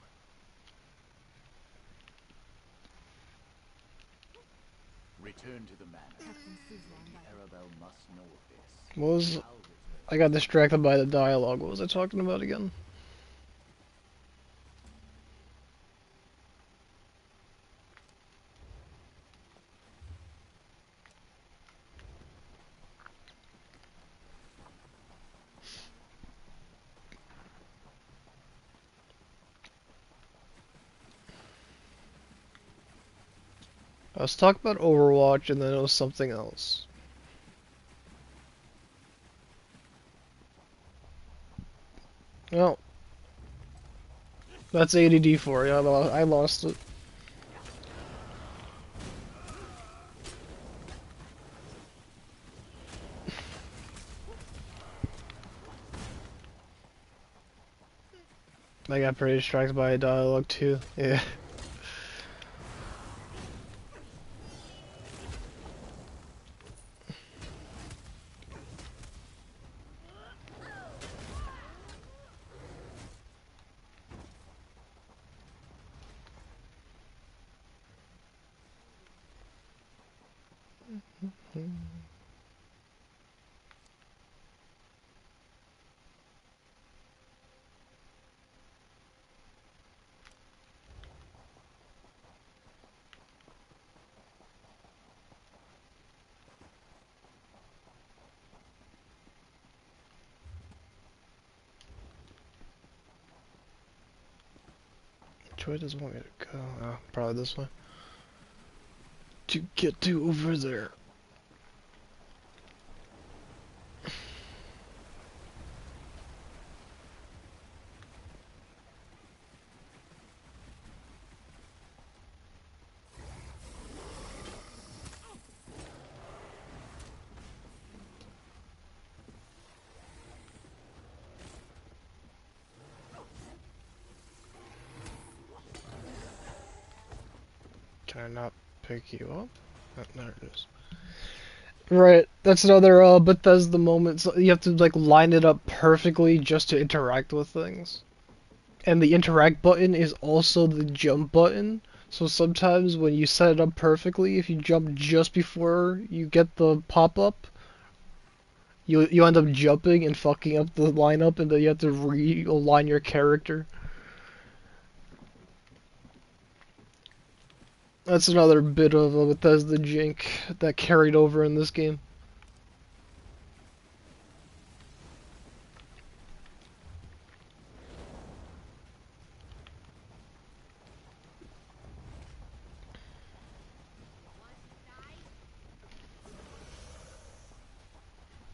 Return to the manor. Arabelle must know of this. What was... I got distracted by the dialogue. What was I talking about again? I was talking about Overwatch and then it was something else. Well, that's ADD for you. I lost it. I got pretty distracted by a dialogue too. Yeah. Which way does it want me to go? Oh, probably this way. To get to over there. Can I not pick you up? Oh, there it is. Right, that's another Bethesda moment. So you have to like line it up perfectly just to interact with things. And the interact button is also the jump button. So sometimes when you set it up perfectly, if you jump just before you get the pop-up, you end up jumping and fucking up the lineup, and then you have to realign your character. That's another bit of a Bethesda jink that carried over in this game.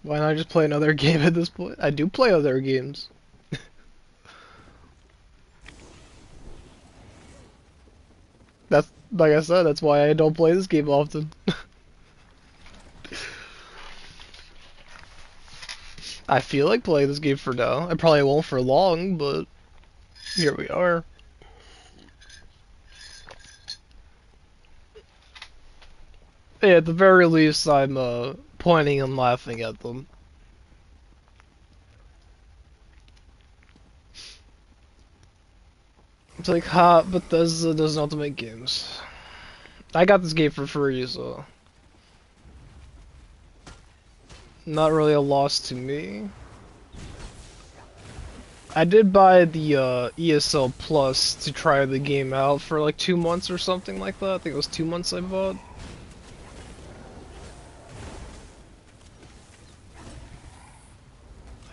Why not just play another game at this point? I do play other games. That's, like I said, that's why I don't play this game often. I feel like playing this game for now. I probably won't for long, but here we are. Yeah, at the very least, I'm pointing and laughing at them. It's like, ha, Bethesda doesn't have to make games. I got this game for free, so... not really a loss to me. I did buy the ESL Plus to try the game out for like 2 months or something like that. I think it was 2 months I bought.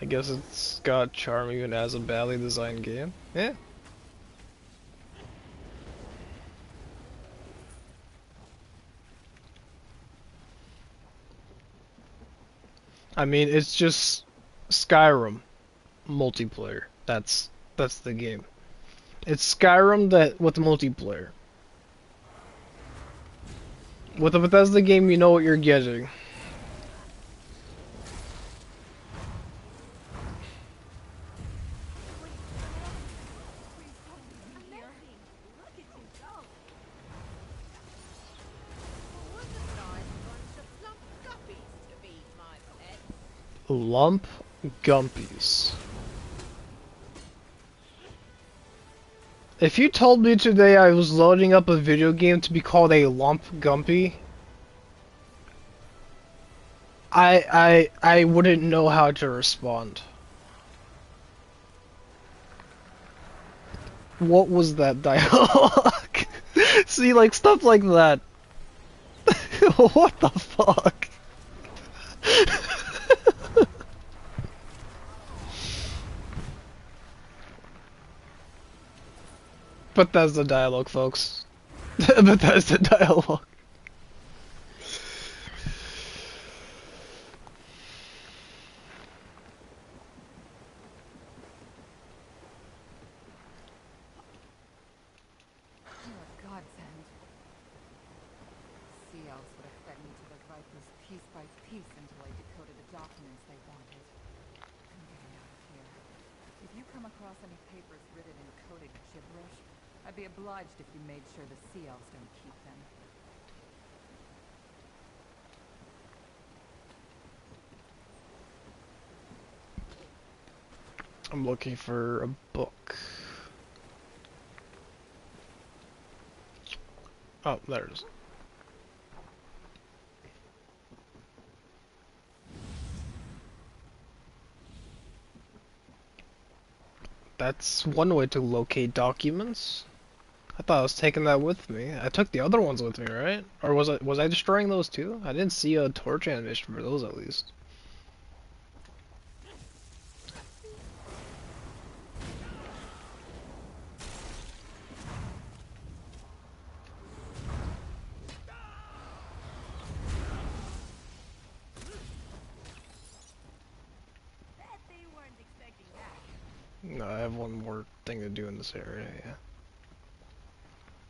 I guess it's got charm even as a badly designed game. Yeah. I mean, it's just Skyrim multiplayer. That's the game. It's Skyrim that with multiplayer. With a Bethesda game, you know what you're getting. Lump Gumpies. If you told me today I was loading up a video game to be called a Lump Gumpy, I wouldn't know how to respond. What was that dialogue? See, like, stuff like that. What the fuck? But that's the dialogue, folks. But that's the dialogue. You're a godsend. Sea elves would have fed me to the Vipers piece by piece until I decoded the documents they wanted. I'm getting out of here. If you come across any papers written in coded gibberish, I'd be obliged if you made sure the sea elves don't keep them. I'm looking for a book. Oh, there it is. That's one way to locate documents. I thought I was taking that with me. I took the other ones with me, right? Or was I destroying those too? I didn't see a torch animation for those at least. No, I have one more thing to do in this area, yeah.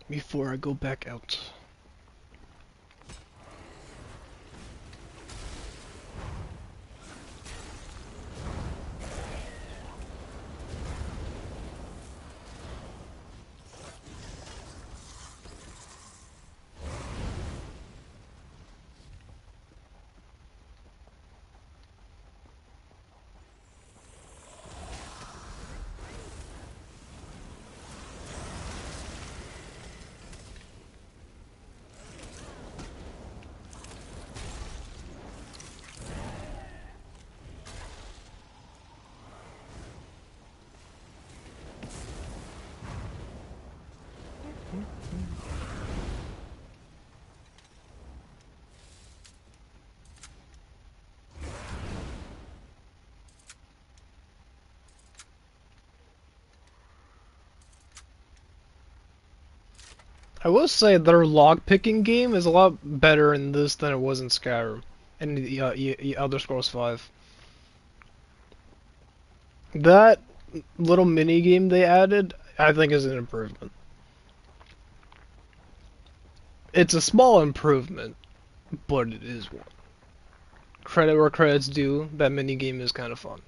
Before I go back out. I will say their lockpicking game is a lot better in this than it was in Skyrim and the Elder Scrolls 5. That little mini game they added, I think, is an improvement. It's a small improvement, but it is one. Credit where credit's due, that mini game is kind of fun.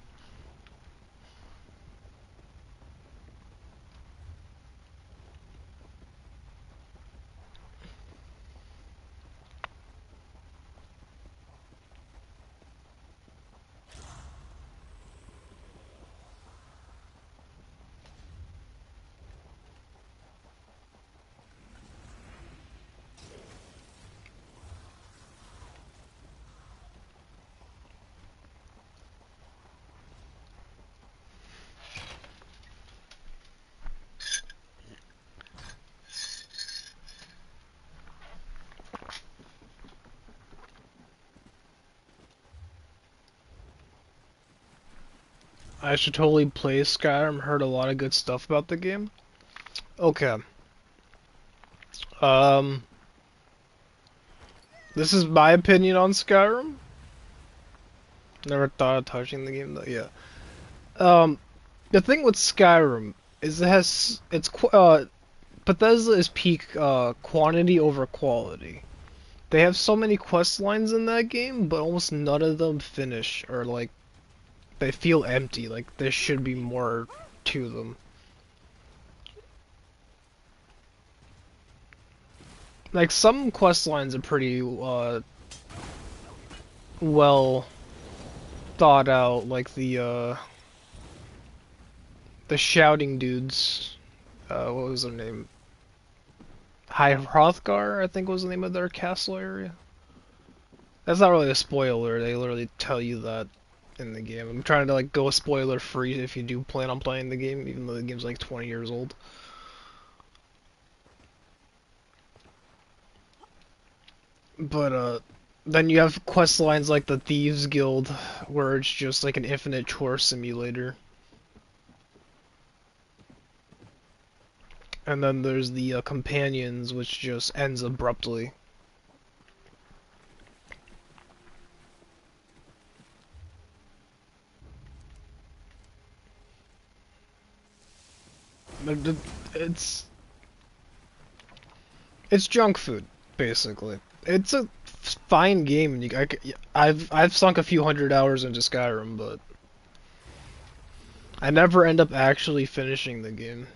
I should totally play Skyrim, heard a lot of good stuff about the game. Okay. This is my opinion on Skyrim. Never thought of touching the game though, yeah. The thing with Skyrim is Bethesda is peak quantity over quality. They have so many quest lines in that game, but almost none of them finish, or like they feel empty, like there should be more to them. Like some quest lines are pretty well thought out, like the shouting dudes. What was their name? High Hrothgar, I think was the name of their castle area. That's not really a spoiler, they literally tell you that in the game. I'm trying to like go spoiler free if you do plan on playing the game, even though the game's like 20 years old. But then you have quest lines like the Thieves Guild, where it's just like an infinite chore simulator. And then there's the Companions, which just ends abruptly. It's junk food, basically. It's a fine game. I've sunk a few hundred hours into Skyrim, but I never end up actually finishing the game.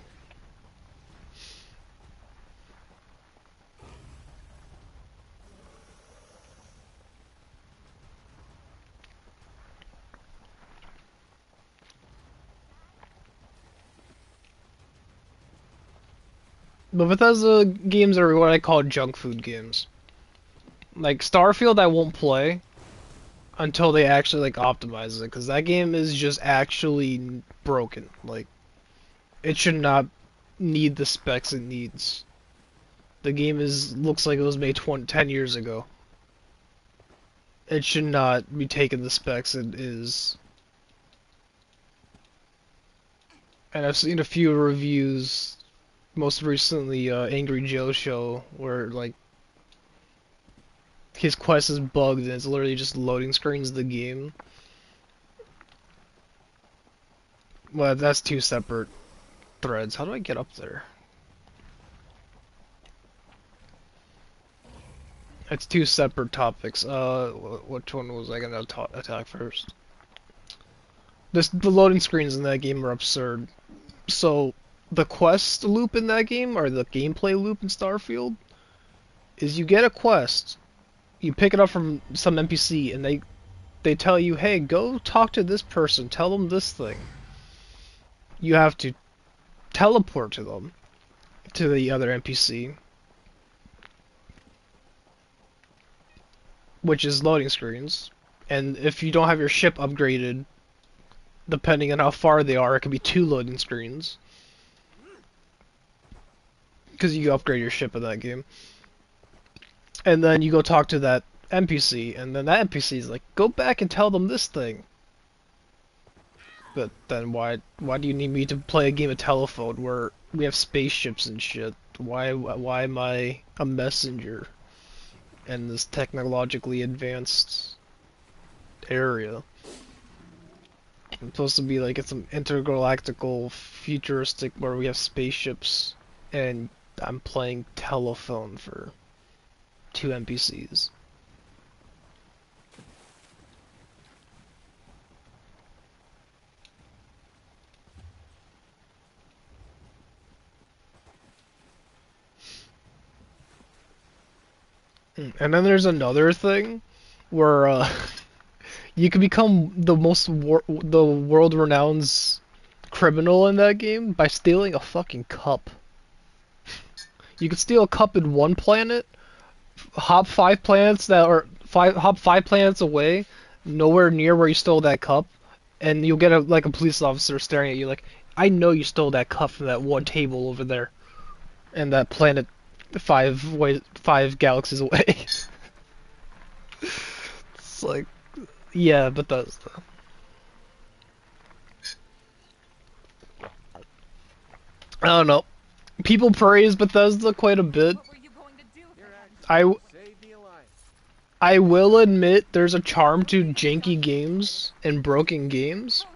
But Bethesda games are what I call junk food games. Like Starfield I won't play until they actually like optimize it, because that game is just actually broken. Like, it should not need the specs it needs. The game looks like it was made 10 years ago. It should not be taking the specs it is. And I've seen a few reviews, most recently Angry Joe Show, where like his quest is bugged and it's literally just loading screens the game. Well, that's two separate threads. How do I get up there? It's two separate topics. Which one was I gonna attack first? The loading screens in that game are absurd. So, the quest loop in that game, or the gameplay loop in Starfield, is you get a quest, you pick it up from some NPC, and they tell you, hey, go talk to this person, tell them this thing. You have to teleport to them, to the other NPC, which is loading screens, and if you don't have your ship upgraded, depending on how far they are, it could be 2 loading screens. Because you upgrade your ship in that game. And then you go talk to that NPC, and then that NPC is like, go back and tell them this thing. But then why do you need me to play a game of telephone where we have spaceships and shit? Why am I a messenger in this technologically advanced area? It's supposed to be like it's an intergalactical, futuristic, where we have spaceships, and I'm playing telephone for 2 NPCs. And then there's another thing where you can become the world-renowned criminal in that game by stealing a fucking cup. You can steal a cup in one planet, hop 5 planets away, nowhere near where you stole that cup, and you'll get a police officer staring at you like, I know you stole that cup from that one table over there, and that planet 5 galaxies away. It's like, yeah, Bethesda. I don't know. People praise Bethesda quite a bit. I will admit there's a charm to janky games and broken games,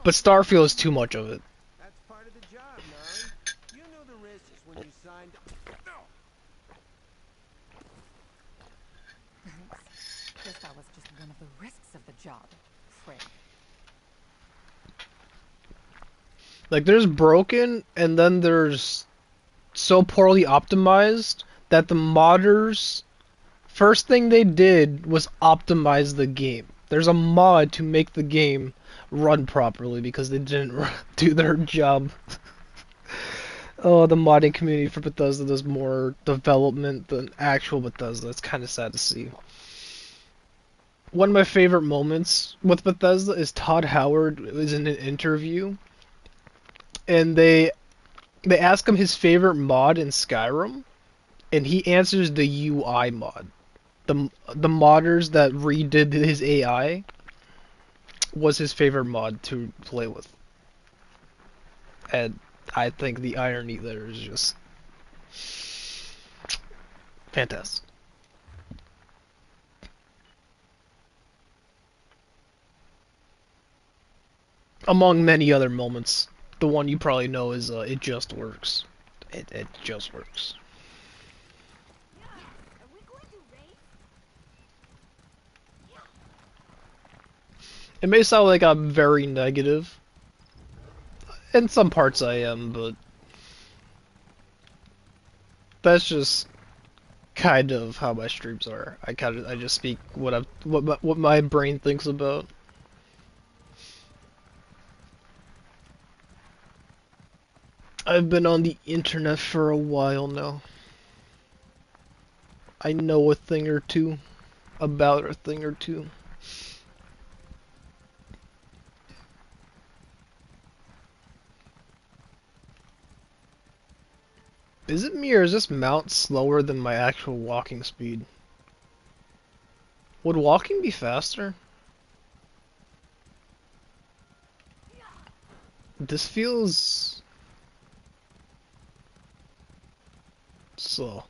but Starfield is too much of it. That's part of the job, man. You knew the risks when you signed. Guess that was just one of the risks of the job, Fred. Like, there's broken, and then there's so poorly optimized that the modders, first thing they did was optimize the game. There's a mod to make the game run properly because they didn't do their job. Oh, the modding community for Bethesda does more development than actual Bethesda. It's kind of sad to see. One of my favorite moments with Bethesda is Todd Howard was in an interview, and they ask him his favorite mod in Skyrim, and he answers the UI mod. The modders that redid his AI was his favorite mod to play with. And I think the irony there is just fantastic. Among many other moments, the one you probably know is it just works. It just works. It may sound like I'm very negative. In some parts I am, but that's just kind of how my streams are. I just speak what my brain thinks about. I've been on the internet for a while now. I know a thing or two about a thing or two. Is it me or is this mount slower than my actual walking speed? Would walking be faster? This feels slow.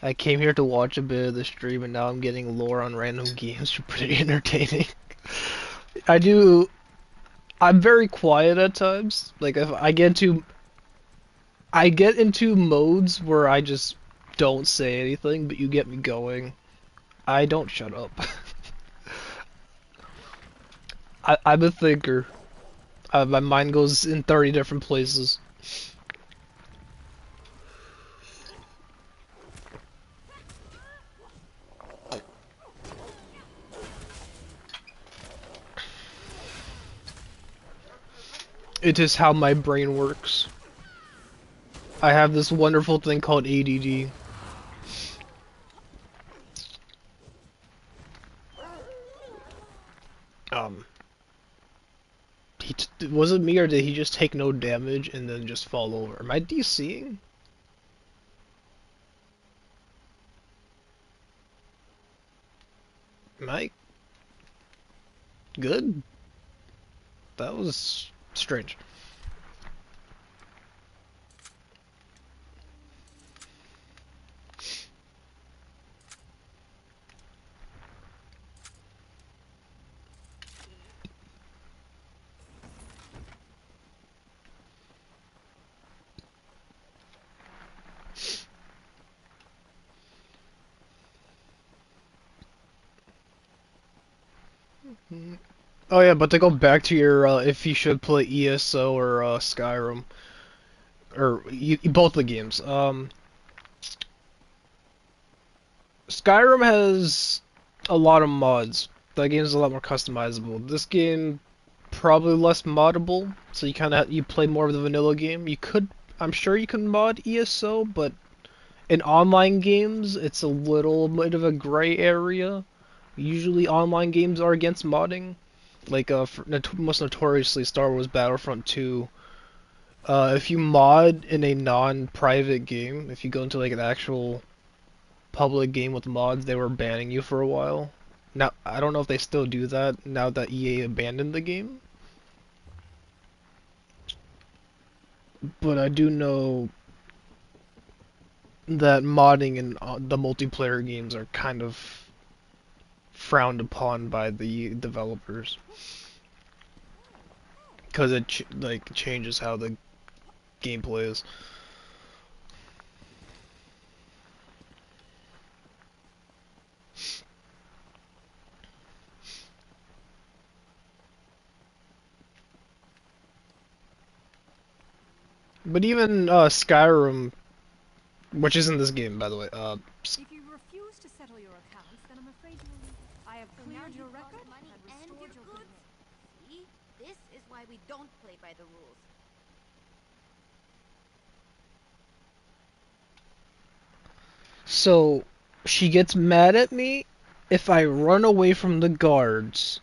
I came here to watch a bit of the stream and now I'm getting lore on random games, which are pretty entertaining. I'm very quiet at times. Like if I get into modes where I just don't say anything, but you get me going. I don't shut up. I'm a thinker. My mind goes in 30 different places. It is how my brain works. I have this wonderful thing called ADD. Was it me or did he just take no damage and then just fall over? Am I DCing? Am I good? That was strange. Oh yeah, but to go back to your if you should play ESO or Skyrim, or both the games. Skyrim has a lot of mods. That game is a lot more customizable. This game probably less moddable, so you play more of the vanilla game. I'm sure you can mod ESO, but in online games, it's a little bit of a gray area. Usually, online games are against modding. Like most notoriously, Star Wars Battlefront 2. If you mod in a non-private game, if you go into like an actual public game with mods, they were banning you for a while. Now, I don't know if they still do that now that EA abandoned the game. But I do know that modding in the multiplayer games are kind of frowned upon by the developers. Because it changes how the gameplay is. But even Skyrim, which isn't this game, by the way. If you refuse to settle your accounts, then I'm afraid I have cleared your record Money and and restored your your goods. goodwill. See? This is why we don't play by the rules. So she gets mad at me if I run away from the guards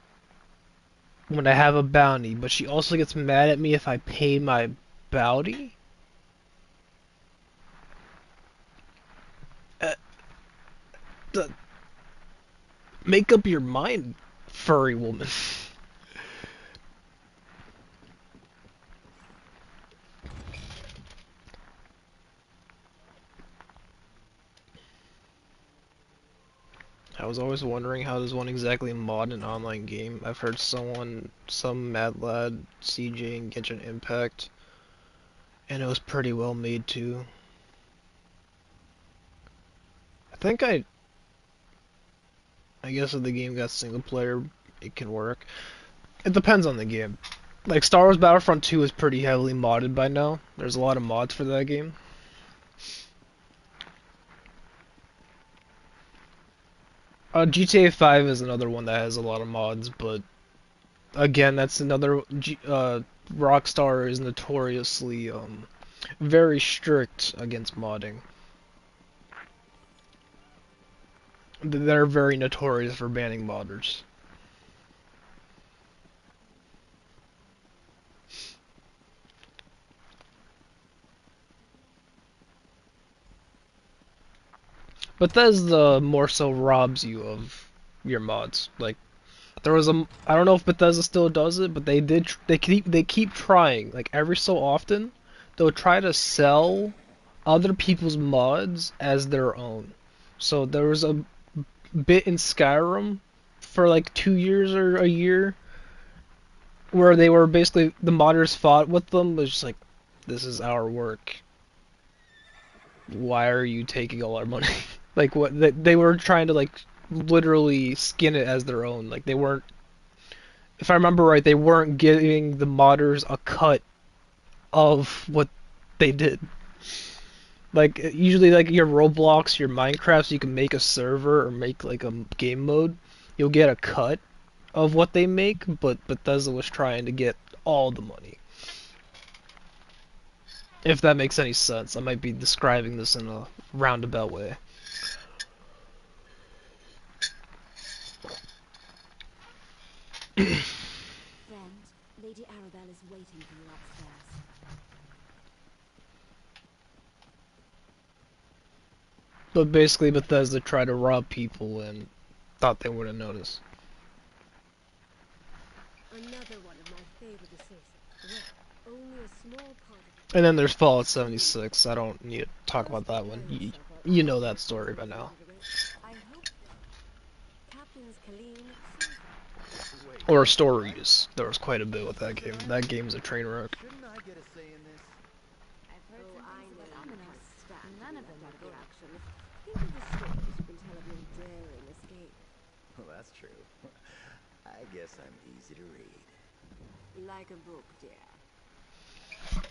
when I have a bounty, but she also gets mad at me if I pay my bounty? Make up your mind, furry woman. I was always wondering how does one exactly mod an online game. I've heard some Mad Lad, CJ, and Genshin Impact, and it was pretty well made too. I guess if the game got single player, it can work. It depends on the game. Like Star Wars Battlefront 2 is pretty heavily modded by now. There's a lot of mods for that game. GTA 5 is another one that has a lot of mods, but again, that's another. Rockstar is notoriously very strict against modding. They're very notorious for banning modders. Bethesda more so robs you of your mods. Like, there was I don't know if Bethesda still does it, but they keep trying. Like, every so often, they'll try to sell other people's mods as their own. So there was a bit in Skyrim for like 2 years or a year where they were basically, the modders fought with them, but just like, this is our work. Why are you taking all our money? Like, what, they were trying to like literally skin it as their own. Like, they weren't, if I remember right, they weren't giving the modders a cut of what they did. Like, usually, like, your Roblox, your Minecraft, so you can make a server or make, like, a game mode, you'll get a cut of what they make, but Bethesda was trying to get all the money. If that makes any sense. I might be describing this in a roundabout way. Friend, Lady Arabelle is waiting for you upstairs. But basically, Bethesda tried to rob people and thought they wouldn't notice. Another one of my favorite decisions. Well, only a small part of And then there's Fallout 76. I don't need to talk about that one. You know that story by now. I hope Captains Kaleen. Or stories. There was quite a bit with that game. That game's a train wreck. Shouldn't I get a say in this? I've heard none of them are good action. Think of the stories you can tell of your daring escape. Well, that's true. I guess I'm easy to read. Like a book, dear.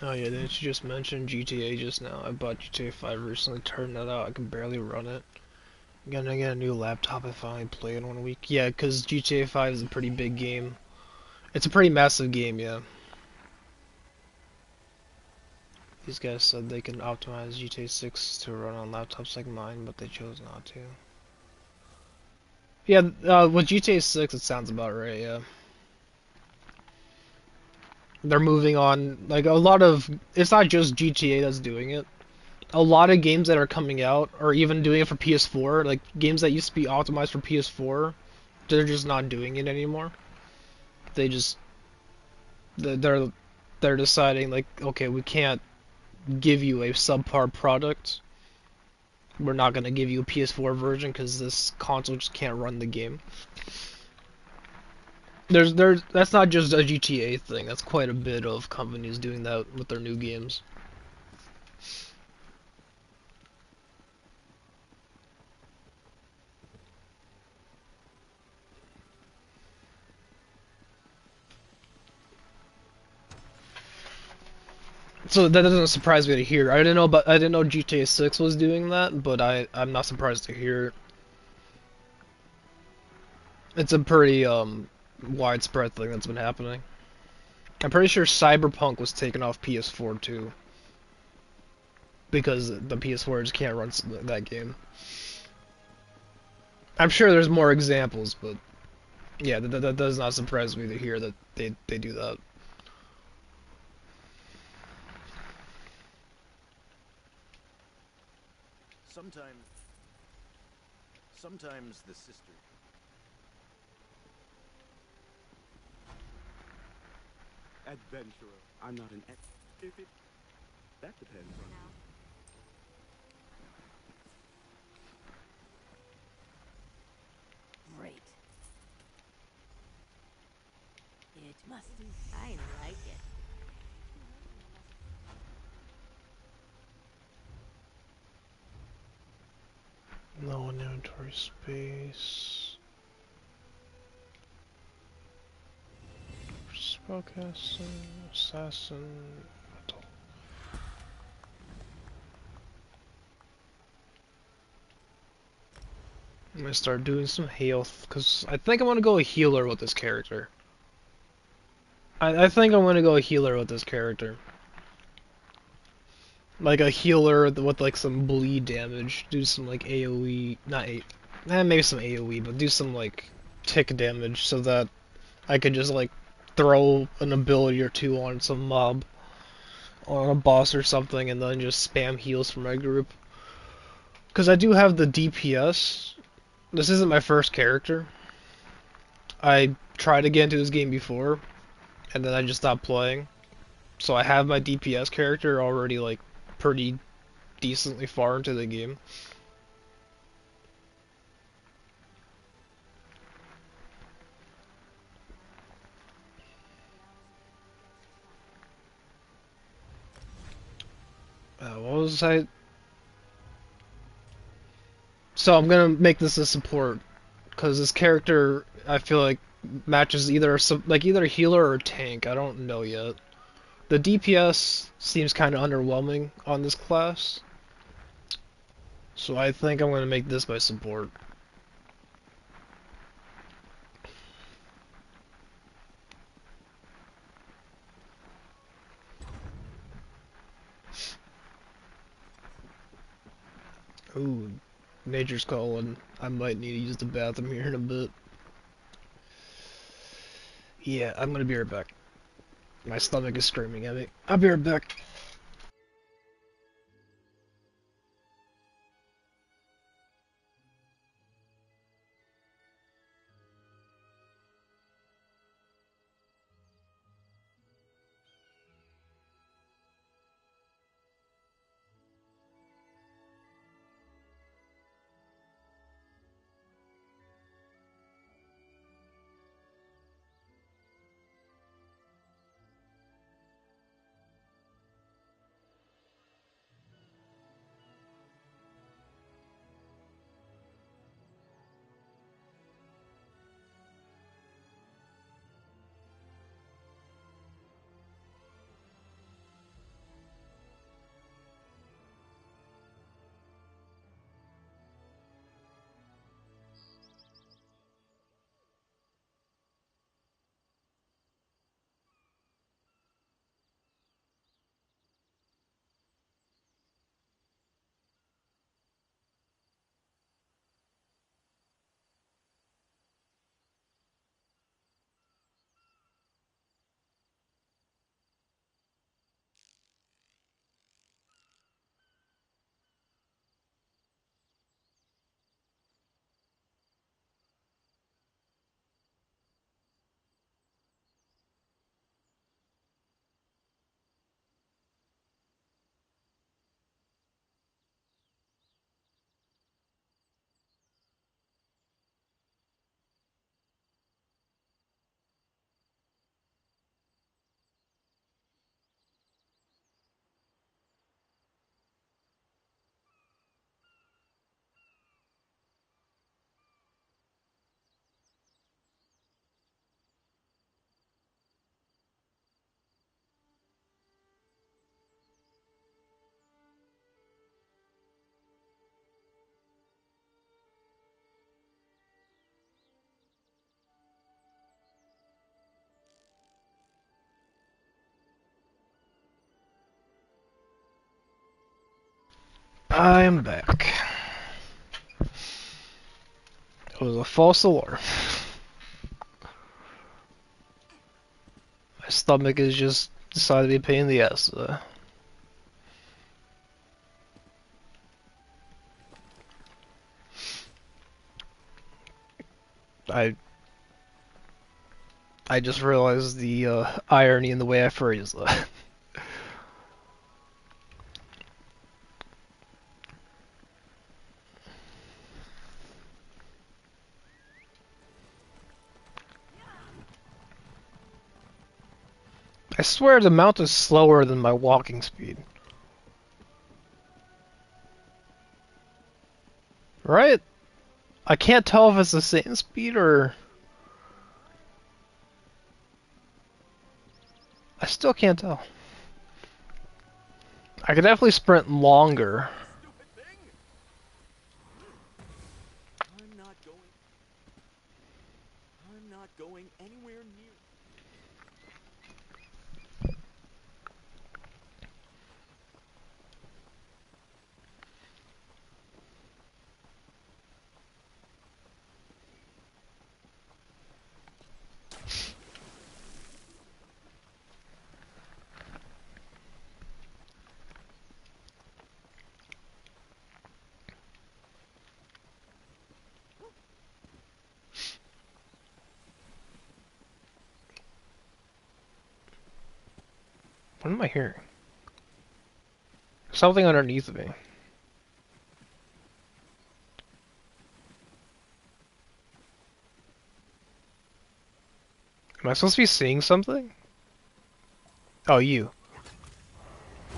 Oh yeah, didn't you just mention GTA just now? I bought GTA 5 recently, turned that out, I can barely run it. I'm gonna get a new laptop if I only play it in 1 week. Yeah, because GTA 5 is a pretty big game. It's a pretty massive game, yeah. These guys said they can optimize GTA 6 to run on laptops like mine, but they chose not to. Yeah, with GTA 6 it sounds about right, yeah. They're moving on, like, a lot of, it's not just GTA that's doing it. A lot of games that are coming out, or even doing it for PS4, like, games that used to be optimized for PS4, they're just not doing it anymore. They just, they're deciding, like, okay, we can't give you a subpar product. We're not gonna give you a PS4 version, because this console just can't run the game. That's not just a GTA thing. That's quite a bit of companies doing that with their new games. So that doesn't surprise me to hear. I didn't know GTA 6 was doing that, but I'm not surprised to hear it. It's a pretty widespread thing that's been happening. I'm pretty sure Cyberpunk was taken off PS4 too. because the PS4 just can't run that game. I'm sure there's more examples, but yeah, that does not surprise me to hear that they do that. Sometimes the sister... Adventurer. I'm not an if it... That depends on... Great. It must be. I like it. No inventory space. Spellcaster, assassin, metal. I'm gonna start doing some health, because I think I want to go a healer with this character. I think I'm gonna go a healer with this character. Like a healer with like some bleed damage. Do some like AoE, not A, maybe some AoE, but do some like tick damage so that I could just like throw an ability or two on some mob, on a boss or something, and then just spam heals for my group. Because I do have the DPS. This isn't my first character. I tried to get into this game before, and then I just stopped playing. So I have my DPS character already like pretty decently far into the game. What was I? So I'm gonna make this a support, because this character I feel like matches either either a healer or a tank. I don't know yet. The DPS seems kind of underwhelming on this class, so I think I'm gonna make this my support. Ooh, nature's calling. I might need to use the bathroom here in a bit. Yeah, I'm gonna be right back. My stomach is screaming at me. I'll be right back. I am back. It was a false alarm. My stomach is just decided to be a pain in the ass. I just realized the irony in the way I phrased that. I swear the mount is slower than my walking speed. Right? I can't tell if it's the same speed or... I still can't tell. I could definitely sprint longer. I'm not going anywhere near. What am I hearing? Something underneath me. Am I supposed to be seeing something? Oh, you.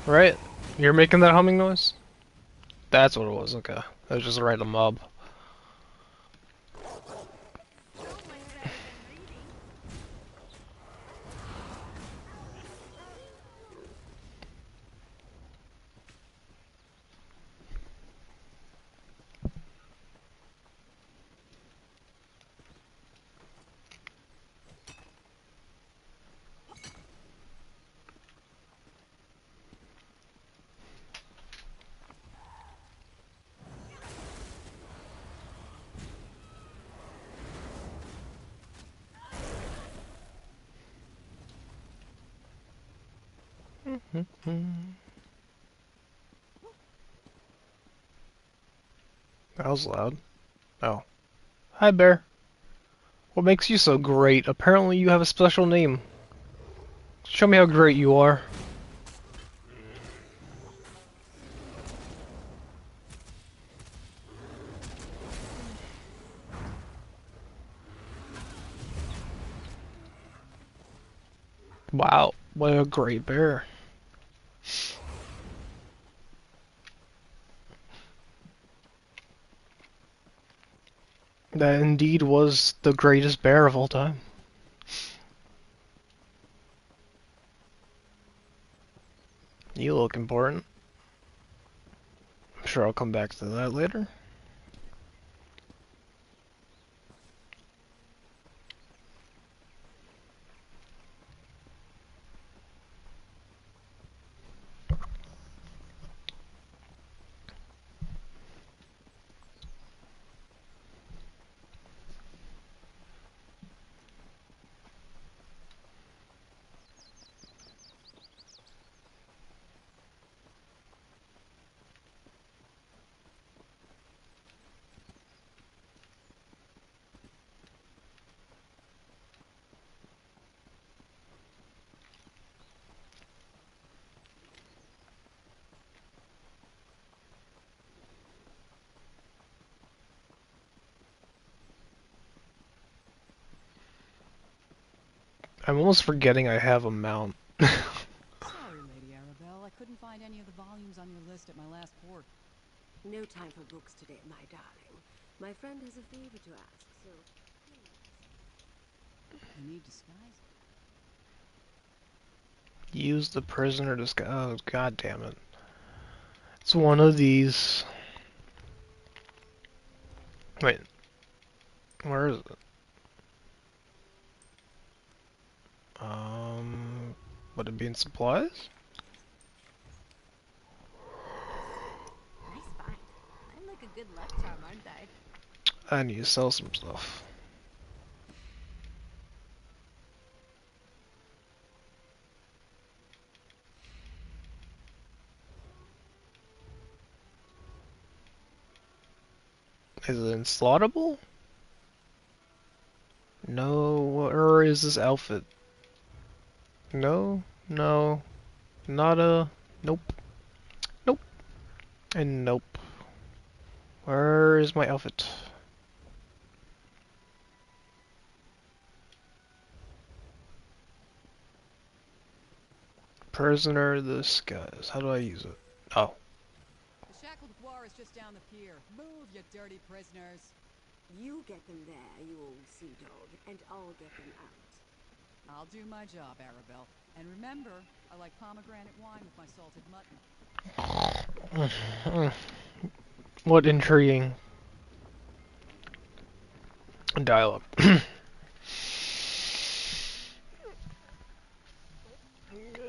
Right? You're making that humming noise? That's what it was, okay. That was just a random mob. That was loud. Oh. Hi, Bear. What makes you so great? Apparently you have a special name. Show me how great you are. Wow, what a great bear. That indeed was the greatest bear of all time. You look important. I'm sure I'll come back to that later. I'm almost forgetting I have a mount. Sorry, Lady Arabelle. I couldn't find any of the volumes on your list at my last port. No time for books today, my darling. My friend has a favor to ask, so... You need disguise? Use the prisoner disguise. Oh, god damn it. It's one of these. Wait. Where is it? Would it be in supplies? Nice good luck charm, aren't I? I need to sell some stuff. Is it installable? No, where is this outfit? No, no, not a, nope, nope, and nope. Where is my outfit? Prisoner of the Skies. How do I use it? Oh. The shackled war is just down the pier. Move, you dirty prisoners. You get them there, you old sea dog, and I'll get them out. I'll do my job, Arabelle. And remember, I like pomegranate wine with my salted mutton. What intriguing dialogue.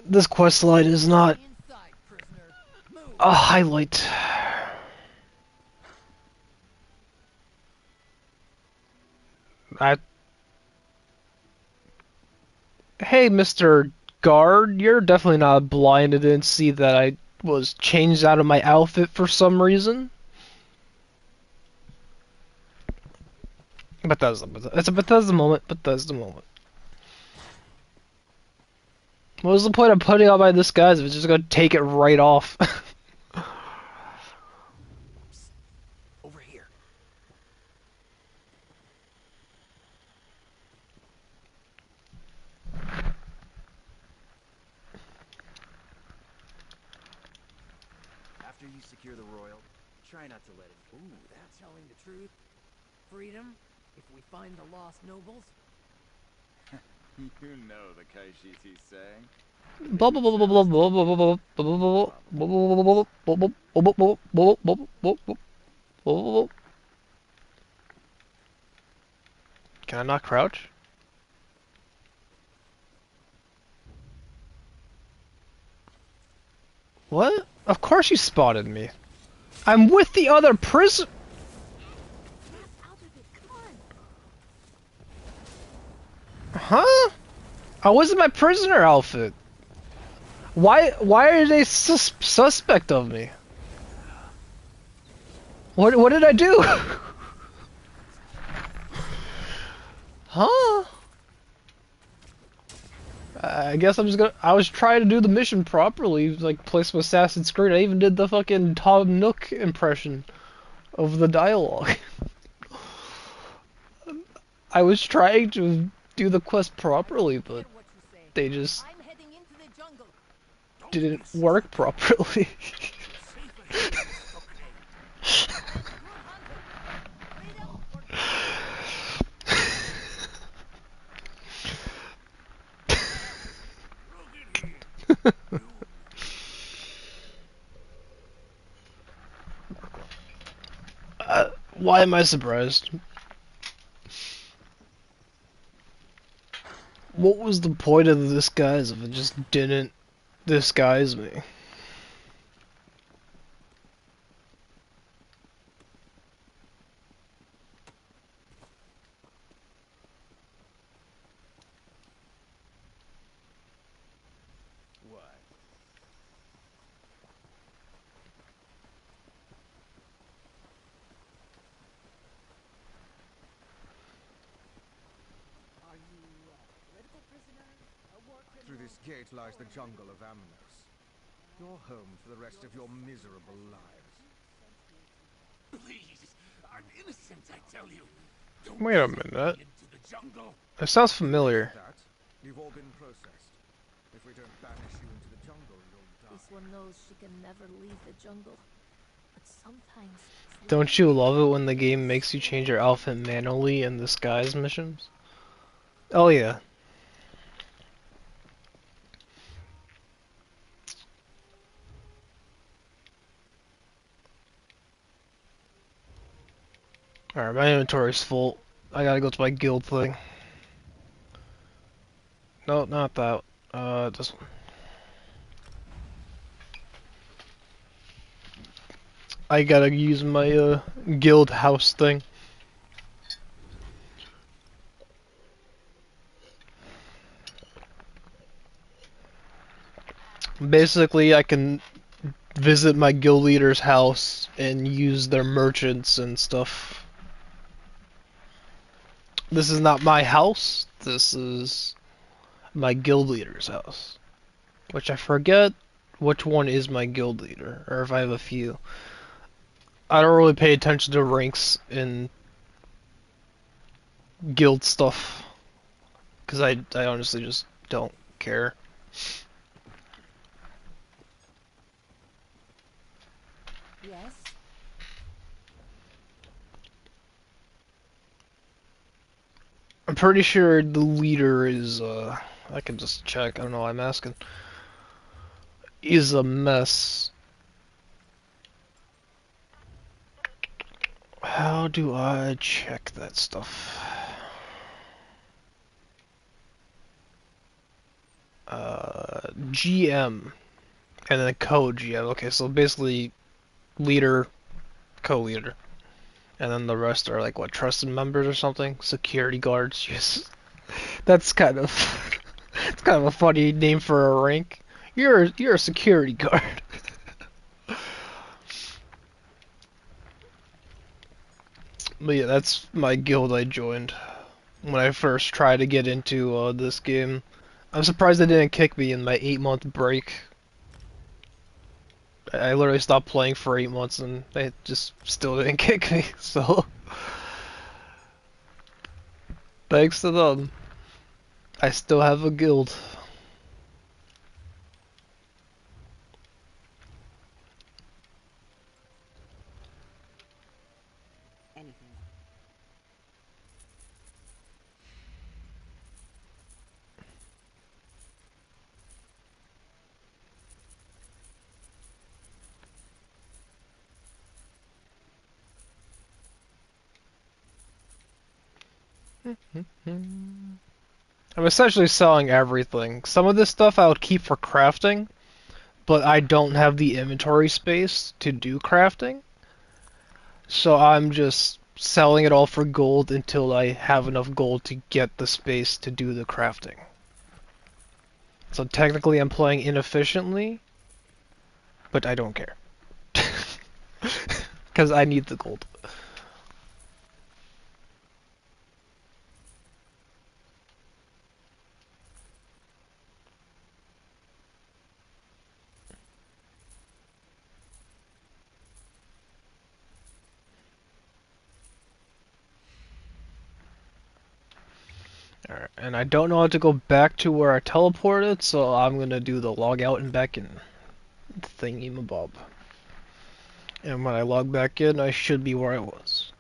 This quest line is not a highlight. Hey, Mr. Guard, you're definitely not blind and didn't see that I was changed out of my outfit for some reason. Bethesda. It's a Bethesda moment. Bethesda moment. What was the point of putting on my disguise if it's just gonna take it right off? Over here. After you secure the royal, try not to let it. Ooh, that's telling the truth. Freedom, if we find the lost nobles. You know the Kaishi's saying. Can I not crouch? What? Of course you spotted me. I'm with the other prison. Huh? I was in my prisoner outfit. Why are they suspect of me? What did I do? Huh? I guess I'm just gonna. I was trying to do the mission properly, like play some Assassin's Creed. I even did the fucking Tom Nook impression of the dialogue. I was trying to do the quest properly, but they just didn't work properly. Why am I surprised? What was the point of the disguise if it just didn't disguise me? What? Through this gate lies the jungle of Amnos. Your home for the rest of your miserable lives. Please, I'm innocent, I tell you. Wait a minute. That sounds familiar. That, you've all been processed. If we don't banish you into the jungle, you'll die. This one knows she can never leave the jungle. But sometimes... Don't you love it when the game makes you change your outfit manually in disguise missions? Oh yeah. Alright, my inventory's full. I gotta go to my guild thing. No, not that. This one. I gotta use my guild house thing. Basically, I can visit my guild leader's house and use their merchants and stuff. This is not my house. This is my guild leader's house. Which I forget which one is my guild leader, or if I have a few. I don't really pay attention to ranks in guild stuff. Because I honestly just don't care. Yes? I'm pretty sure the leader is, I can just check, I don't know why I'm asking. Is a mess. How do I check that stuff? GM. And then co GM. Okay, so basically leader, co-leader. And then the rest are like, what, trusted members or something? Security guards, yes. That's kind of... it's kind of a funny name for a rank. You're a security guard. But yeah, that's my guild I joined when I first tried to get into this game. I'm surprised they didn't kick me in my 8-month break. I literally stopped playing for 8 months and they just still didn't kick me, so... Thanks to them, I still have a guild. I'm essentially selling everything. Some of this stuff I would keep for crafting, but I don't have the inventory space to do crafting. So I'm just selling it all for gold until I have enough gold to get the space to do the crafting. So technically I'm playing inefficiently, but I don't care. Because I need the gold. Alright, and I don't know how to go back to where I teleported, so I'm gonna do the log out and back in thingy-mabob. And when I log back in, I should be where I was.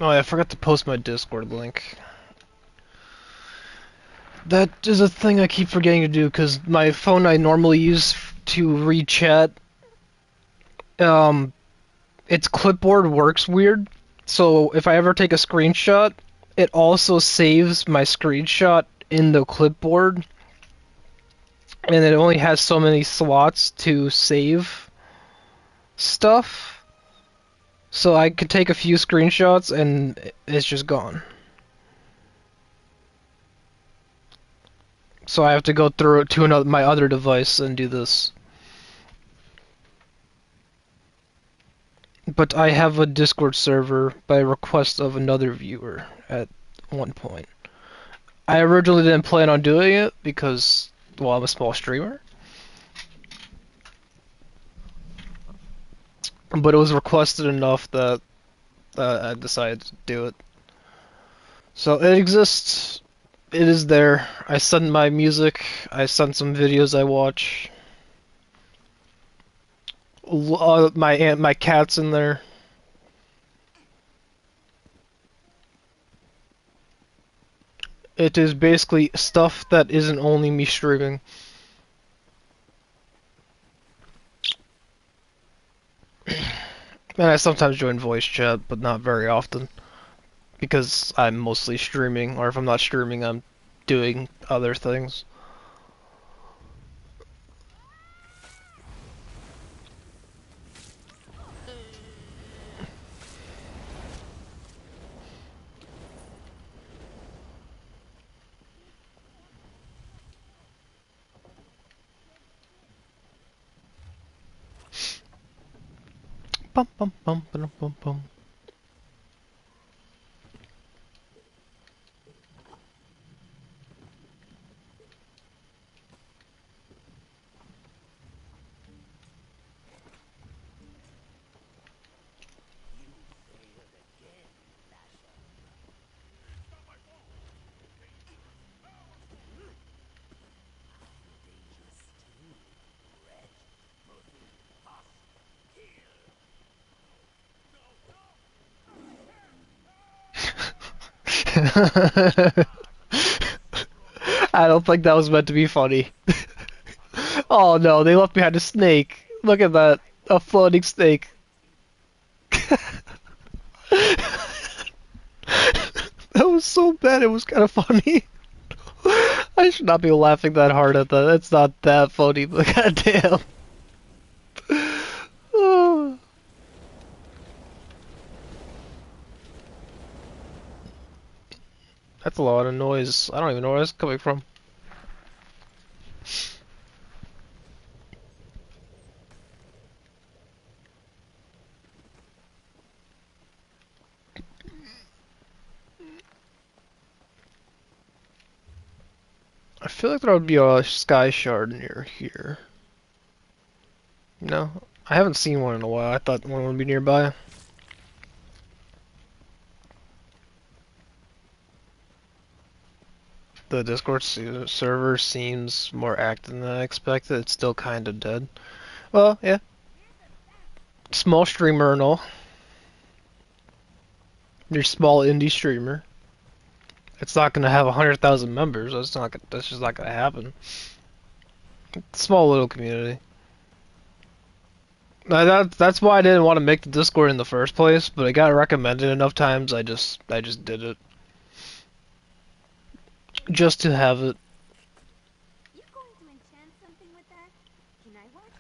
Oh yeah, I forgot to post my Discord link. That is a thing I keep forgetting to do, because my phone I normally use to read chat, its clipboard works weird, so if I ever take a screenshot, it also saves my screenshot in the clipboard, and it only has so many slots to save stuff. So I could take a few screenshots and it's just gone. So I have to go through it to my other device and do this. But I have a Discord server by request of another viewer at one point. I originally didn't plan on doing it because, well, I'm a small streamer. But it was requested enough that I decided to do it. So it exists. It is there. I send my music. I send some videos I watch. My cat's in there. It is basically stuff that isn't only me streaming. And I sometimes join voice chat, but not very often. Because I'm mostly streaming, or if I'm not streaming, I'm doing other things. Bum bum bum bum bum bum. I don't think that was meant to be funny. Oh no, they left behind a snake. Look at that. A floating snake. That was so bad, it was kind of funny. I should not be laughing that hard at that. That's not that funny, but goddamn. Oh. That's a lot of noise. I don't even know where that's coming from. I feel like there would be a sky shard near here. No, I haven't seen one in a while. I thought one would be nearby. The Discord server seems more active than I expected. It's still kind of dead. Well, yeah. Small streamer and all. You're a small indie streamer. It's not gonna have 100,000 members. That's just not gonna happen. Small little community. That's why I didn't want to make the Discord in the first place, but it got recommended enough times. I just did it. Just to have it. You going to enchant something with that? Can I watch?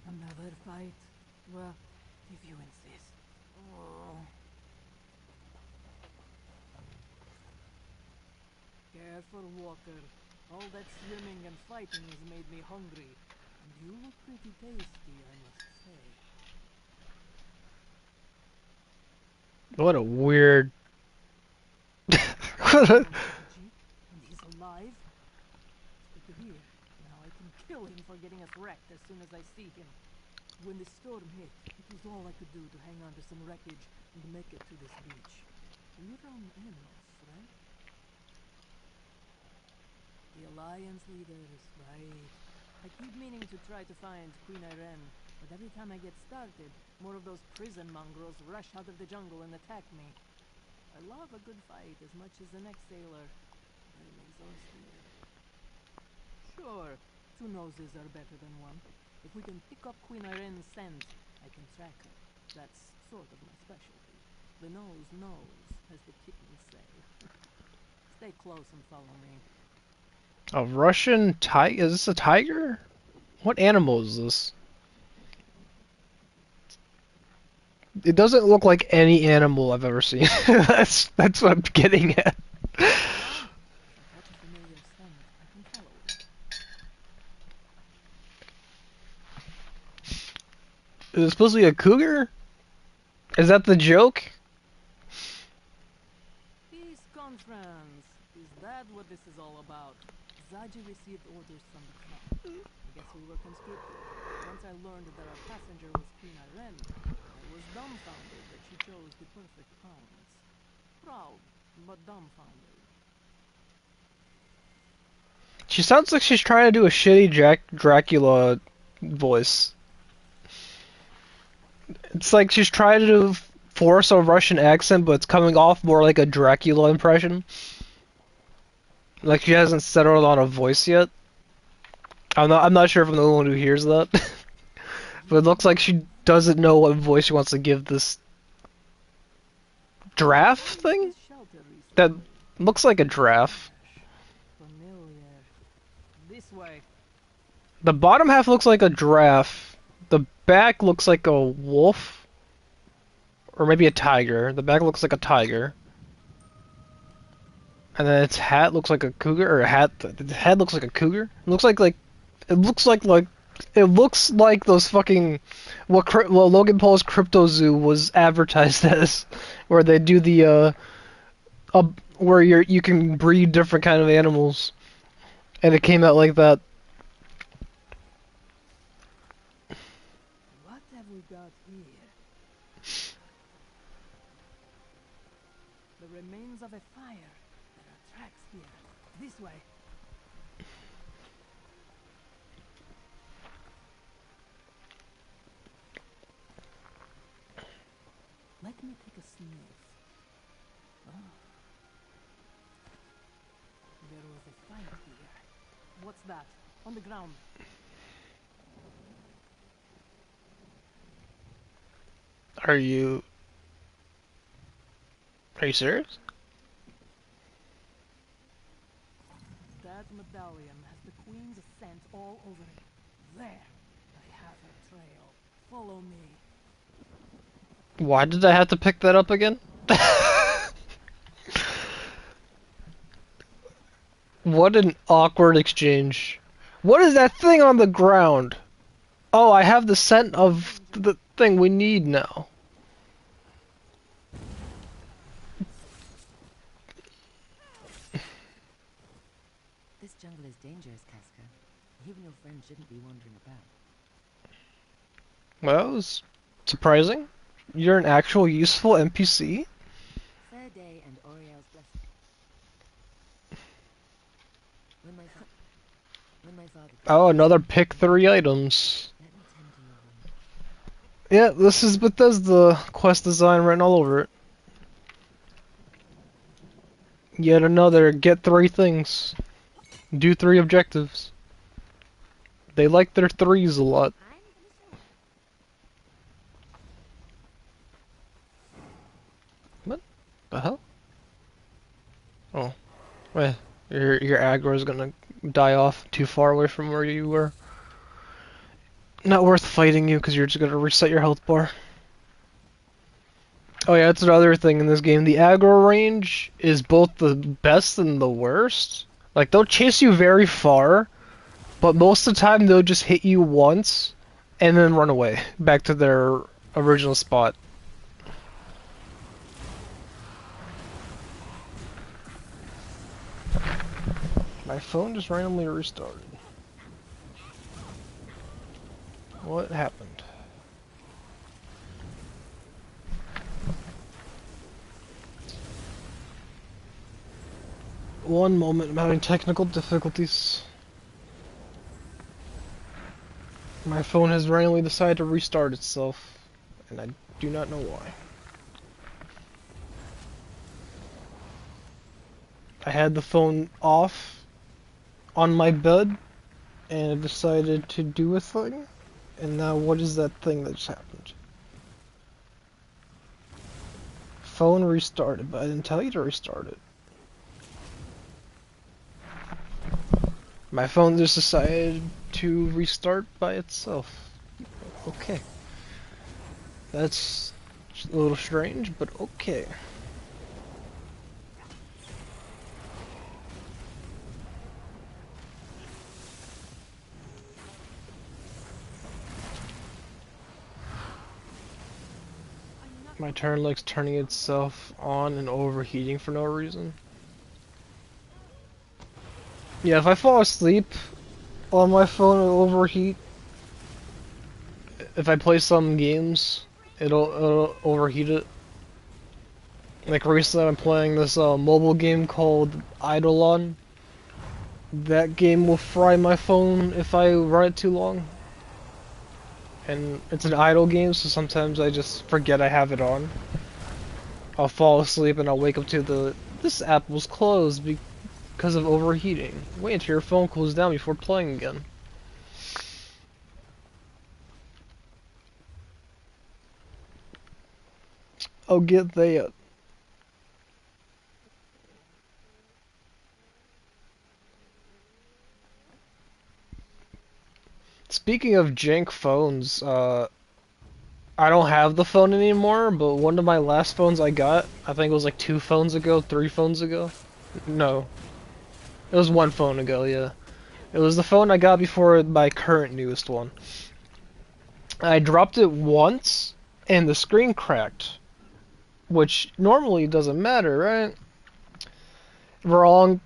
Another fight? Well, if you insist. Oh. Careful, Walker. All that swimming and fighting has made me hungry. And you look pretty tasty, I must say. What a weird... And he's alive? Good to hear. Now I can kill him for getting us wrecked as soon as I see him. When the storm hit, it was all I could do to hang on to some wreckage and make it to this beach. We're on Enos, right? The Alliance leaders, right. I keep meaning to try to find Queen Irene, but every time I get started, more of those prison mongrels rush out of the jungle and attack me. I love a good fight as much as the next sailor. I'm exhausted. Sure, two noses are better than one. If we can pick up Queen Irene's scent, I can track her. That's sort of my specialty. The nose knows, as the kittens say. Stay close and follow me. A Russian tiger? Is this a tiger? What animal is this? It doesn't look like any animal I've ever seen. that's what I'm getting at. Is it supposed to be a cougar? Is that the joke? Peace conference. Is that what this is all about? Zaji received orders from the crown. I guess we were conscripted. Once I learned that our passenger was Queen Irene, I was dumbfounded that she chose the perfect pawns. Proud, but dumbfounded. She sounds like she's trying to do a shitty Dracula voice. It's like she's trying to force a Russian accent, but it's coming off more like a Dracula impression. Like she hasn't settled on a voice yet. I'm not sure if I'm the only one who hears that. But it looks like she doesn't know what voice she wants to give this giraffe thing? That looks like a giraffe. This way. The bottom half looks like a giraffe. The back looks like a wolf. Or maybe a tiger. The back looks like a tiger. And then its hat looks like a cougar, or the head looks like a cougar. It looks like those fucking what Logan Paul's Crypto Zoo was advertised as, where they do the where you can breed different kind of animals, and it came out like that. What have we got here? The remains of a fire. There are tracks here. This way. Let me take a sniff. Oh. There was a fire here. What's that? On the ground. Are you serious? That medallion has the Queen's scent all over it. There. I have her trail. Follow me. Why did I have to pick that up again? What an awkward exchange. What is that thing on the ground? Oh, I have the scent of the thing we need now. This jungle is dangerous, Casca. Even your friends shouldn't be wandering about. Well, that was surprising. You're an actual useful NPC? Fair day and Oriel's blessing. When my father... Oh, another pick 3 items. Yeah, this is Bethesda quest design written all over it. Yet another get 3 things. Do 3 objectives. They like their 3s a lot. What the hell? Oh. Wait, your aggro is gonna die off too far away from where you were. Not worth fighting you because you're just gonna reset your health bar. Oh yeah, that's another thing in this game. The aggro range is both the best and the worst. Like, they'll chase you very far, but most of the time they'll just hit you once and then run away back to their original spot. My phone just randomly restarted. What happened? One moment, I'm having technical difficulties. My phone has randomly decided to restart itself, and I do not know why. I had the phone off on my bed, and it decided to do a thing, and now what is that thing that just happened? Phone restarted, but I didn't tell you to restart it. My phone just decided to restart by itself. Okay. That's a little strange, but okay. My turn likes turning itself on and overheating for no reason. Yeah, if I fall asleep on my phone, it'll overheat. If I play some games, it'll overheat it. Like recently I'm playing this mobile game called Eidolon. That game will fry my phone if I run it too long. And it's an idle game, so sometimes I just forget I have it on. I'll fall asleep and I'll wake up to this app was closed because of overheating. Wait until your phone cools down before playing again. I'll get that. Speaking of jank phones, I don't have the phone anymore, but one of my last phones I got, I think it was like 2 phones ago, 3 phones ago. No. It was 1 phone ago, yeah. It was the phone I got before my current newest one. I dropped it once, and the screen cracked. Which normally doesn't matter, right? Wrong.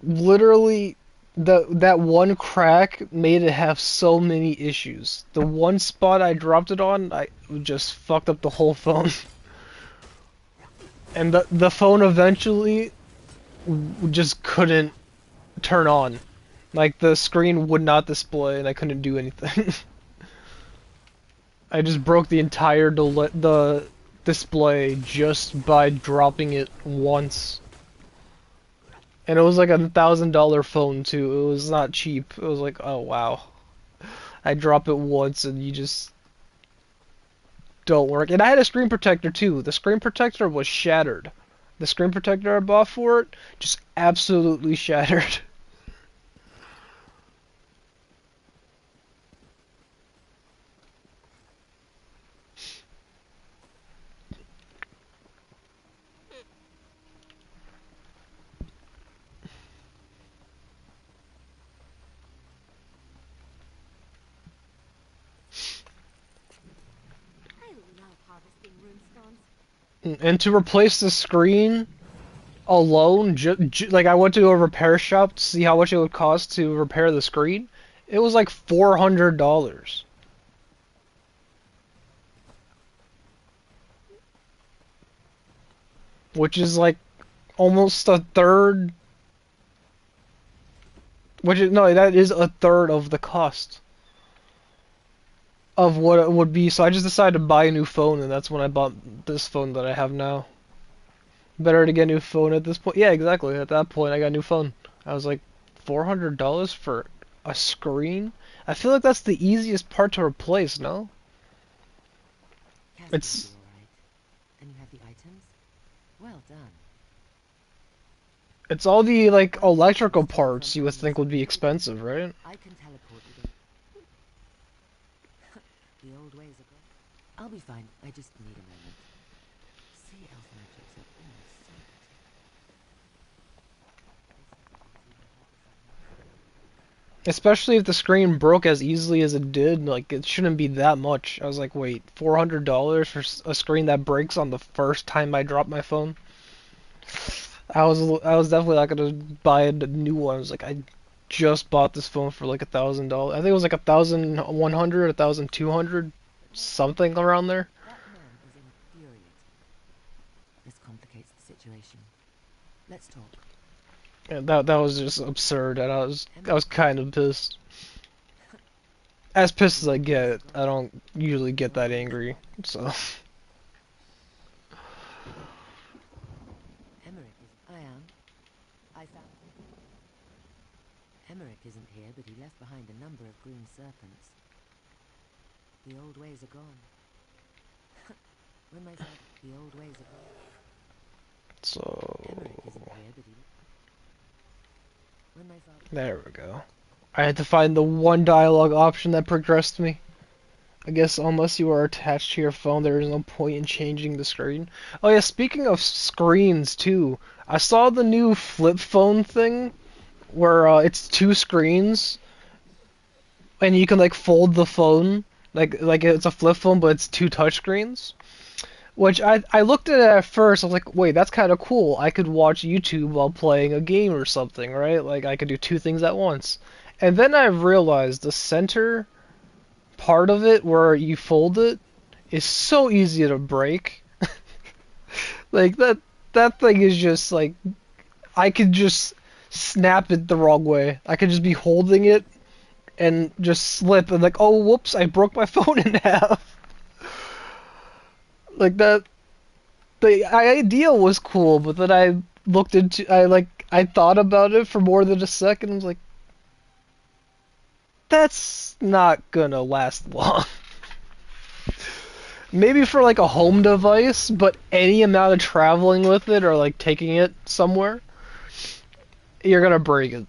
Literally, that one crack made it have so many issues. The one spot I dropped it on, I just fucked up the whole phone. And the phone eventually just couldn't turn on. Like, the screen would not display and I couldn't do anything. I just broke the entire display just by dropping it once. And it was like $1,000 phone too. It was not cheap. It was like, oh wow. I drop it once and you just don't work. And I had a screen protector too. The screen protector was shattered. The screen protector I bought for it just absolutely shattered. And to replace the screen alone, like I went to a repair shop to see how much it would cost to repair the screen. It was like $400. Which is like almost a third. No, that is a third of the cost of what it would be. So I just decided to buy a new phone, and that's when I bought this phone that I have now. Better to get a new phone at this point. Yeah, exactly. At that point, I got a new phone. I was like, $400 for a screen? I feel like that's the easiest part to replace, no? It's... And you have the items? Well done. It's all the, like, electrical parts you would think would be expensive, right? I can teleport you them. The old ways are gone. I'll be fine. I just need a moment. See, elf magics are almost certainty. Especially if the screen broke as easily as it did, like, it shouldn't be that much. I was like, wait, $400 for a screen that breaks on the first time I drop my phone? I was definitely not gonna buy a new one. I was like, I just bought this phone for like $1,000. I think it was like 1,100, 1,200, something around there. That man is infuriating. This complicates the situation. Let's talk. And that was just absurd, and I was kind of pissed. As pissed as I get, I don't usually get that angry, so. Emmerich is. I am. I found. Emmerich isn't here, but he left behind a number of green serpents. The old ways are gone. When my son, the old ways are gone. So. Emmerich isn't here, but he. When my father. There we go. I had to find the one dialogue option that progressed me. I guess unless you are attached to your phone, there is no point in changing the screen. Oh yeah, speaking of screens too, I saw the new flip phone thing, where it's 2 screens, and you can like fold the phone, like it's a flip phone, but it's 2 touch screens. Which I looked at it at first, I was like, wait, that's kind of cool. I could watch YouTube while playing a game or something, right? Like I could do 2 things at once. And then I realized the center part of it where you fold it is so easy to break. Like that thing is just like, I could just snap it the wrong way. I could just be holding it and just slip and like, oh whoops, I broke my phone in half. Like that, the idea was cool, but then I looked into, I thought about it for more than a second. I was like, that's not gonna last long. Maybe for like a home device, but any amount of traveling with it or like taking it somewhere, you're gonna break it.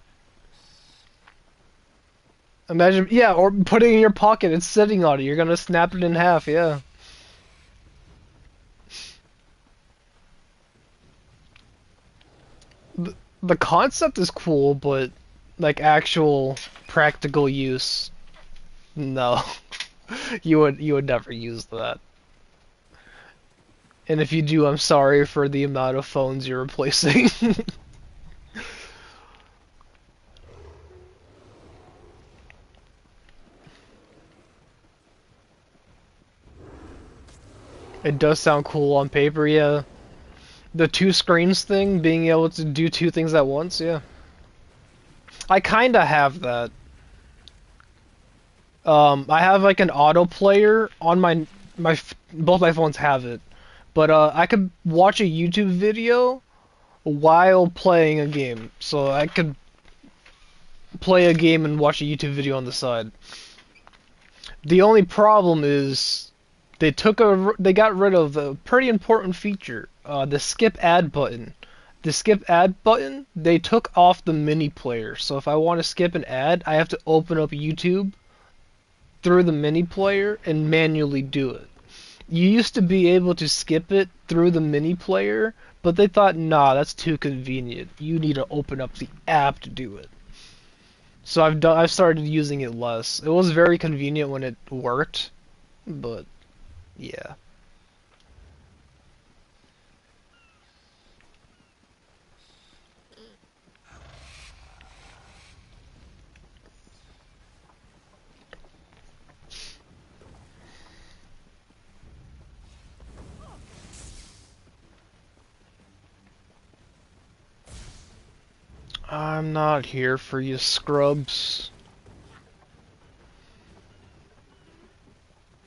Imagine, yeah, or putting it in your pocket and sitting on it, you're gonna snap it in half, yeah. The concept is cool, but like actual practical use, no. You would never use that. And if you do, I'm sorry for the amount of phones you're replacing. It does sound cool on paper, yeah. The 2 screens thing, being able to do 2 things at once, yeah. I kinda have that. I have like an auto player on both my phones have it. But I could watch a YouTube video while playing a game. So I could play a game and watch a YouTube video on the side. The only problem is they got rid of a pretty important feature, the skip ad button. The skip ad button, they took off the mini player. So if I want to skip an ad, I have to open up YouTube through the mini player and manually do it. You used to be able to skip it through the mini player, but they thought, nah, that's too convenient. You need to open up the app to do it. So I've started using it less. It was very convenient when it worked, but yeah. I'm not here for you scrubs.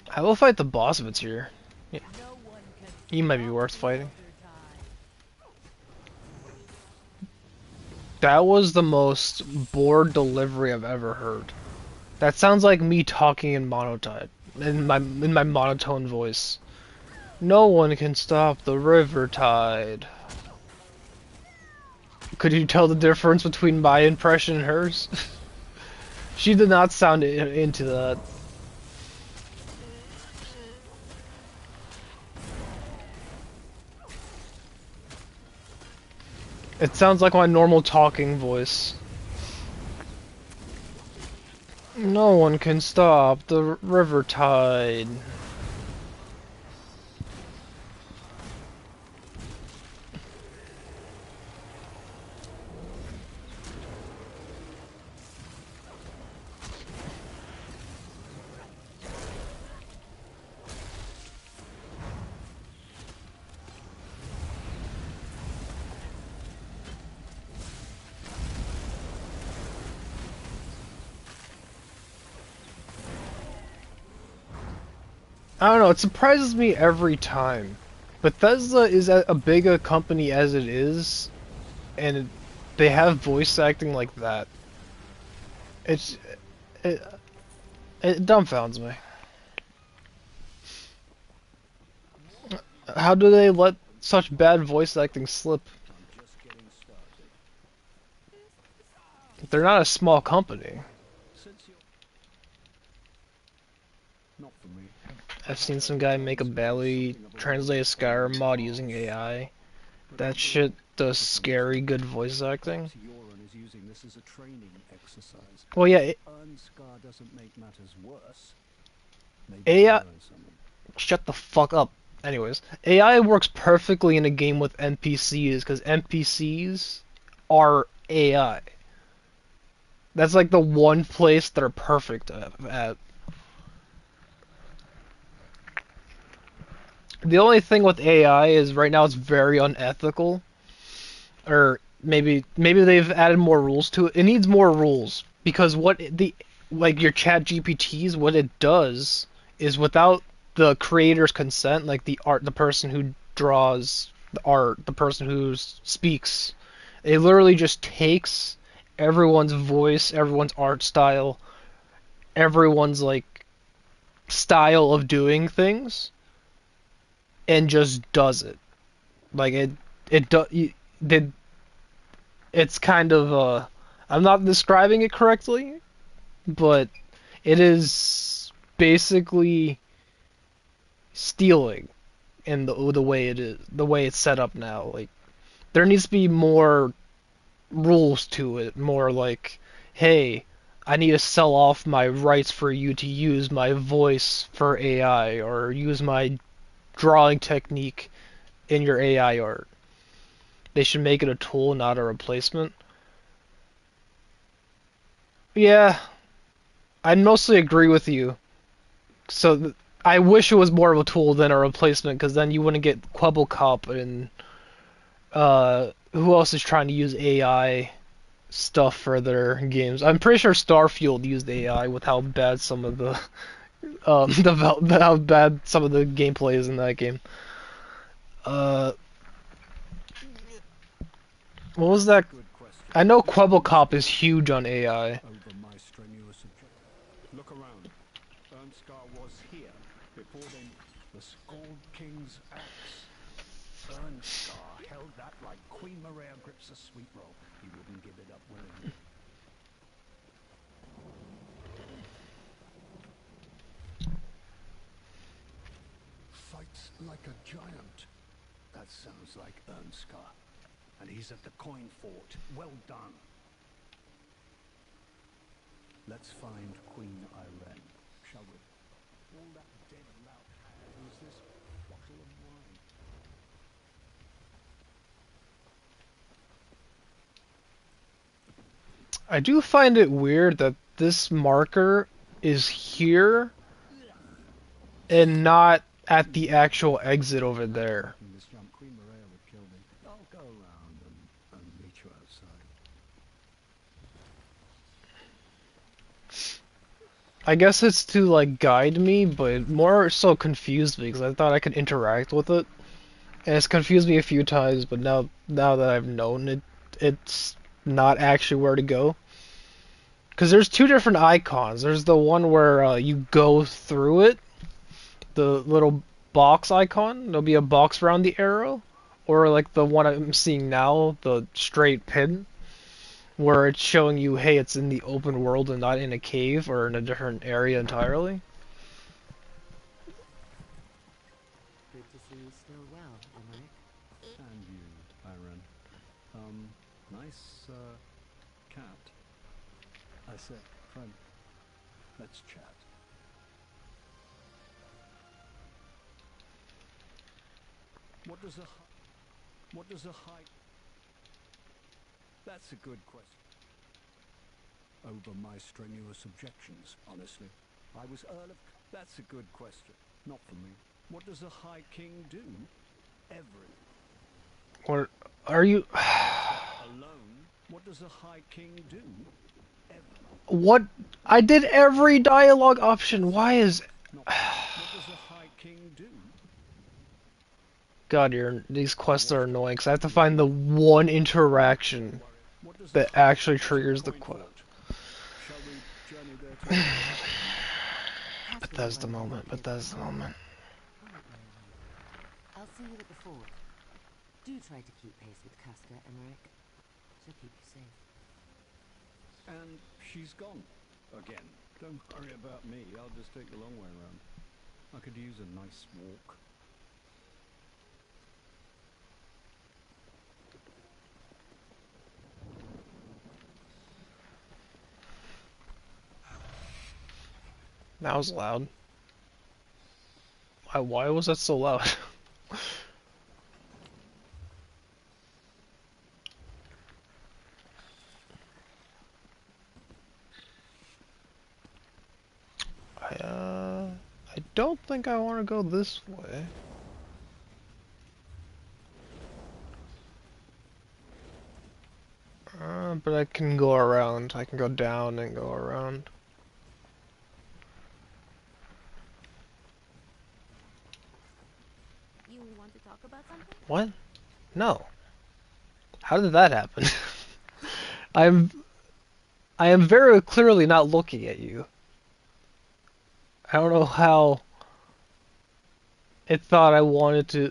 I will fight the boss if it's here. Yeah. He might be worth fighting. That was the most bored delivery I've ever heard. That sounds like me talking in monotone, in my monotone voice. No one can stop the river tide. Could you tell the difference between my impression and hers? She did not sound into that. It sounds like my normal talking voice. No one can stop the river tide. I don't know, it surprises me every time. Bethesda is a big a company as it is, and they have voice acting like that. It's it, it dumbfounds me. How do they let such bad voice acting slip? They're not a small company. I've seen some guy make a Bally translate a Skyrim mod using AI. That shit does scary good voice acting. Well, yeah, AI... Shut the fuck up. Anyways, AI works perfectly in a game with NPCs, because NPCs are AI. That's like the one place they're perfect at. The only thing with AI is right now it's very unethical. Or maybe they've added more rules to it. It needs more rules because what like your Chat GPTs, what it does is without the creator's consent, like the person who draws the art, the person who speaks, it literally just takes everyone's voice, everyone's art style, everyone's like style of doing things, and just does it. Like it's kind of I'm not describing it correctly, but it is basically stealing in the way it is, the way it's set up now. Like there needs to be more rules to it, more like, hey, I need to sell off my rights for you to use my voice for AI or use my drawing technique in your AI art. They should make it a tool, not a replacement. Yeah, I mostly agree with you. So I wish it was more of a tool than a replacement, because then you wouldn't get Kwebbelkop and who else is trying to use AI stuff for their games. I'm pretty sure Starfield used AI with how bad some of the how bad some of the gameplay is in that game. What was that? I know Kwebbelkop is huge on AI. Look around. Ernskar was here before then. The Skald King's axe. Ernskar held that like Queen Maria grips a sweet roll. He wouldn't give it up willingly. Fights like a giant. That sounds like Ernskar. And he's at the coin fort. Well done. Let's find Queen Irene, shall we? All that dead lout had was this bottle of wine. I do find it weird that this marker is here and not at the actual exit over there. Queen Maria would kill me. I'll go around and meet you outside. I guess it's to like guide me, but more so confused me because I thought I could interact with it, and it's confused me a few times. But now that I've known it, it's not actually where to go. Because there's two different icons. There's the one where you go through it, the little box icon. There'll be a box around the arrow, or like the one I'm seeing now, the straight pin, where it's showing you, hey, it's in the open world and not in a cave or in a different area entirely. Good to see you still well, Emmerich. And you, Irene. Nice, cat. I said, friend, let's chat. What does a high... That's a good question. Over my strenuous objections, honestly. I was Earl of... That's a good question. Not for me. What does a High King do? Everything. What are you... Alone? What does a High King do? What? I did every dialogue option. Why is... What does a High God, these quests are annoying, because I have to find the one interaction that actually triggers the quest. But that's the moment, Wait, wait, wait. I'll see you at the fort. Do try to keep pace with Casca, Emmerich. She'll keep you safe. And she's gone. Again. Don't worry about me. I'll just take the long way around. I could use a nice walk. That was loud. Why was that so loud? I don't think I want to go this way. But I can go around. I can go down and go around. You want to talk about something? What? No. How did that happen? I am very clearly not looking at you. I don't know how it thought I wanted to.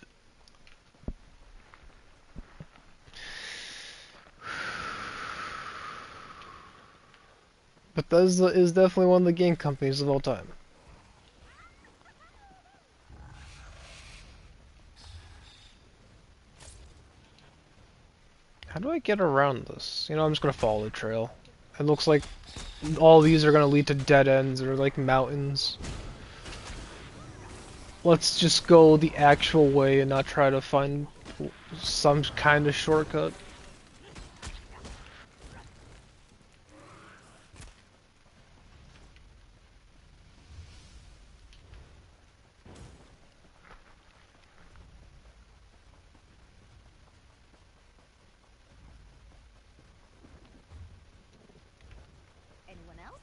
Bethesda is definitely one of the game companies of all time. How do I get around this? You know, I'm just gonna follow the trail. It looks like all these are gonna lead to dead ends or like mountains. Let's just go the actual way and not try to find some kind of shortcut. Anyone else?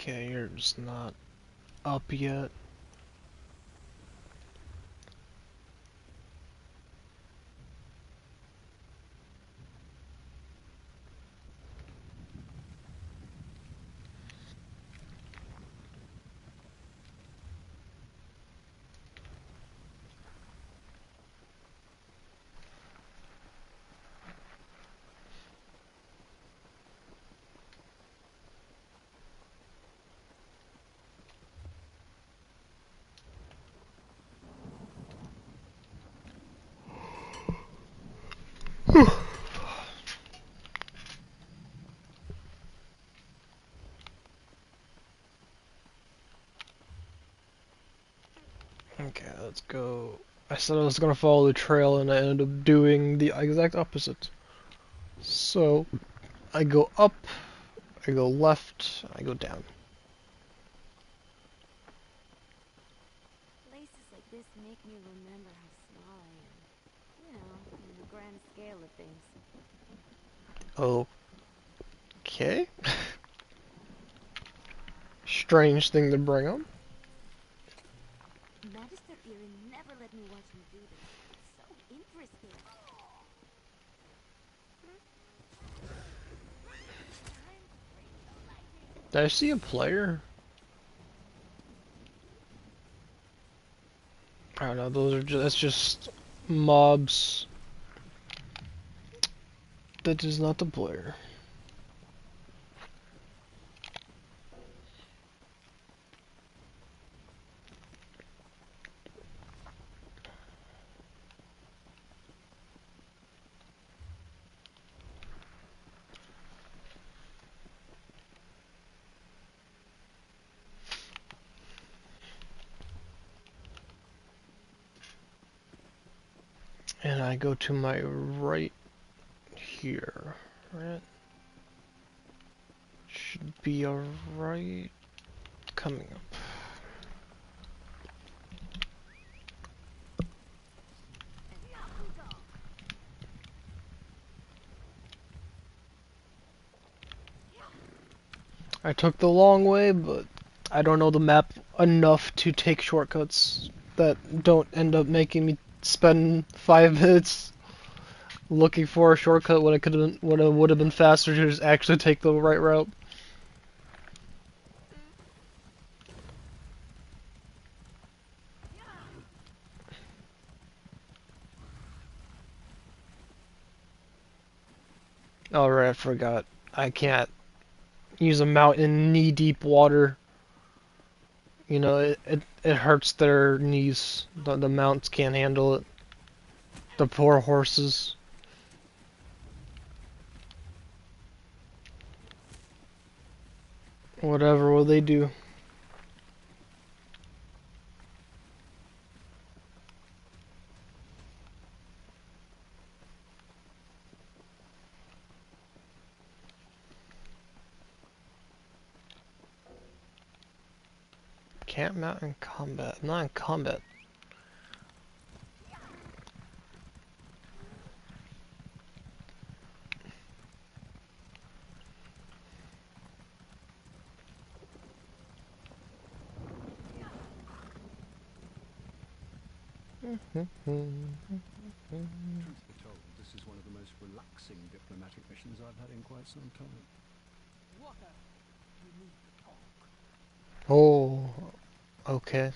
Okay, you're just not up yet. Okay, let's go. I said I was gonna follow the trail and I ended up doing the exact opposite. So, I go up, I go left, I go down. Places like this make me remember how small I am. You know, in the grand scale of things. Okay. Strange thing to bring up. Magister Irin never let me watch him do this. It's so interesting. Did I see a player? I don't know, those are just, that's just mobs. That is not the player. And I go to my right here, right? Should be alright. Coming up. I took the long way, but I don't know the map enough to take shortcuts that don't end up making me spend 5 minutes looking for a shortcut when it could have when it would have been faster to just actually take the right route. Oh right, I forgot. I can't use a mount in knee-deep water. You know, it hurts their knees. The mounts can't handle it. The poor horses. Whatever will they do? Can't mount in combat. I'm not in combat. Truth be told, this is one of the most relaxing diplomatic missions I've had in quite some time. Walker, you need to talk. Oh, okay.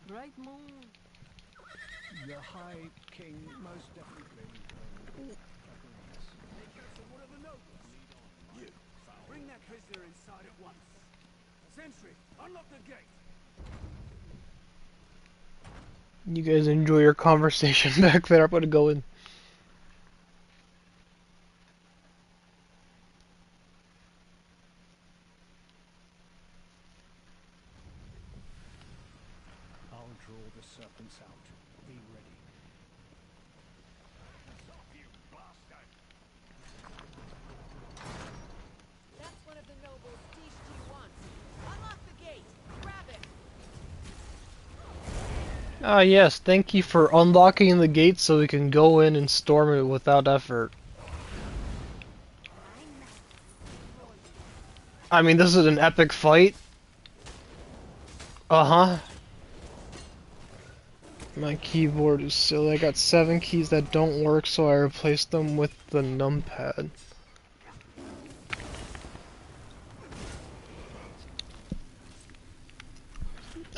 Bright moon. The High King most definitely agrees. You, bring that prisoner inside at once. Sentry, unlock the gate. You guys enjoy your conversation back there. I'm gonna go in. I'll draw the serpents out. Be ready. That's one of the nobles Tishti wants. Unlock the gate. Grab it. Ah yes, thank you for unlocking the gate so we can go in and storm it without effort. I mean, this is an epic fight. Uh-huh. My keyboard is silly. I got 7 keys that don't work, so I replaced them with the numpad.